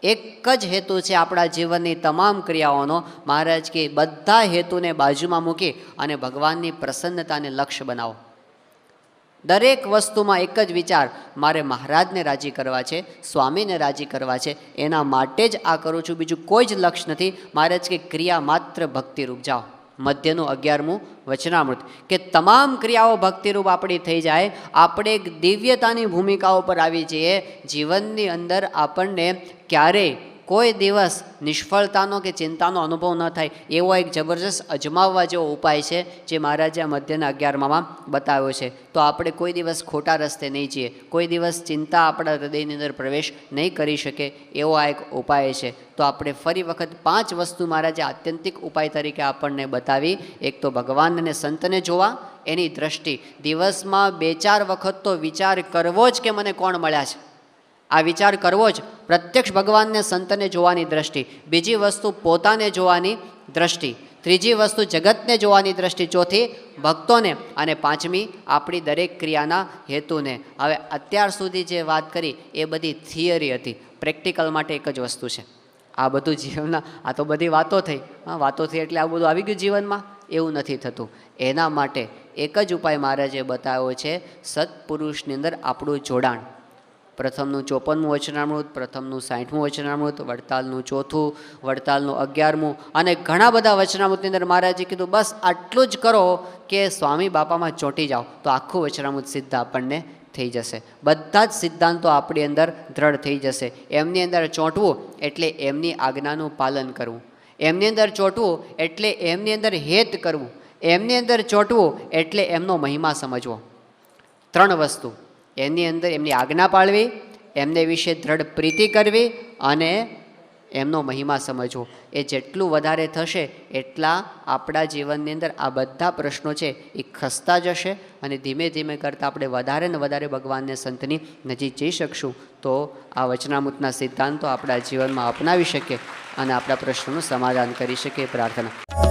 એક જ હેતુ છે આપણા જીવનની તમામ ક્રિયાઓનો. મહારાજ કે બધા હેતુને બાજુમાં મૂકી અને ભગવાનની પ્રસન્નતાને લક્ષ્ય બનાવો. દરેક વસ્તુમાં એક જ વિચાર, મારે મહારાજને રાજી કરવા છે, સ્વામીને રાજી કરવા છે, એના માટે જ આ કરું છું, બીજું કોઈ જ લક્ષ્ય નથી. મહારાજ કે ક્રિયા માત્ર ભક્તિરૂપ. જાઓ મધ્યનું 11મું વચનામૃત કે તમામ ક્રિયાઓ ભક્તિરૂપ આપણી થઈ જાય. આપણે એક દિવ્યતાની ભૂમિકાઓ પર આવી જઈએ. જીવનની અંદર આપણને ક્યારેય કોઈ દિવસ નિષ્ફળતાનો કે ચિંતાનો અનુભવ ન થાય એવો એક જબરજસ્ત અજમાવવા જેવો ઉપાય છે જે મહારાજે આ મધ્યના 11માં બતાવ્યો છે. તો આપણે કોઈ દિવસ ખોટા રસ્તે નહીં જઈએ, કોઈ દિવસ ચિંતા આપણા હૃદયની અંદર પ્રવેશ નહીં કરી શકે એવો આ એક ઉપાય છે. તો આપણે ફરી વખત 5 વસ્તુ મહારાજે આત્યંતિક ઉપાય તરીકે આપણને બતાવી. એક તો ભગવાન અને સંતને જોવા, એની દ્રષ્ટિ. દિવસમાં 2-4 વખત તો વિચાર કરવો જ કે મને કોણ મળ્યા છે, આ વિચાર કરવો જ. પ્રત્યક્ષ ભગવાનને સંતને જોવાની દ્રષ્ટિ. બીજી વસ્તુ પોતાને જોવાની દ્રષ્ટિ. ત્રીજી વસ્તુ જગતને જોવાની દ્રષ્ટિ. ચોથી ભક્તોને. અને પાંચમી આપણી દરેક ક્રિયાના હેતુને. હવે અત્યાર સુધી જે વાત કરી એ બધી થિયરી હતી. પ્રેક્ટિકલ માટે એક જ વસ્તુ છે. આ બધું જીવનના, આ તો બધી વાતો થઈ. વાતો થઈ એટલે આ બધું આવી ગયું જીવનમાં? એવું નથી થતું. એના માટે એક જ ઉપાય મહારાજે બતાવ્યો છે, સત્પુરુષની અંદર આપણું જોડાણ. પ્રથમનું 54મું વચનામૃત, પ્રથમનું 60મું વચનામૃત, વડતાલનું 4થું, વડતાલનું 11મું અને ઘણા બધા વચનામૃતની અંદર મહારાજે કીધું બસ આટલું જ કરો કે સ્વામી બાપામાં ચોંટી જાઓ તો આખું વચનામૃત સિદ્ધ આપણને થઈ જશે. બધા જ સિદ્ધાંતો આપણી અંદર દ્રઢ થઈ જશે. એમની અંદર ચોંટવું એટલે એમની આજ્ઞાનું પાલન કરવું. એમની અંદર ચોંટવું એટલે એમની અંદર હેત કરવું. એમની અંદર ચોંટવું એટલે એમનો મહિમા સમજવો. 3 વસ્તુ. એમની અંદર એમની આજ્ઞા પાળવી, એમને વિશે દ્રઢ પ્રીતિ કરવી અને એમનો મહિમા સમજવો. એ જેટલું વધારે થશે એટલા આપણા જીવનની અંદર આ બધા પ્રશ્નો છે એ ખસતા જશે અને ધીમે ધીમે કરતાં આપણે વધારે ને વધારે ભગવાનને સંતની નજીક જઈ શકશું. તો આ વચનામૃતના સિદ્ધાંતો આપણા જીવનમાં અપનાવી શકીએ અને આપણા પ્રશ્નોનું સમાધાન કરી શકીએ. પ્રાર્થના.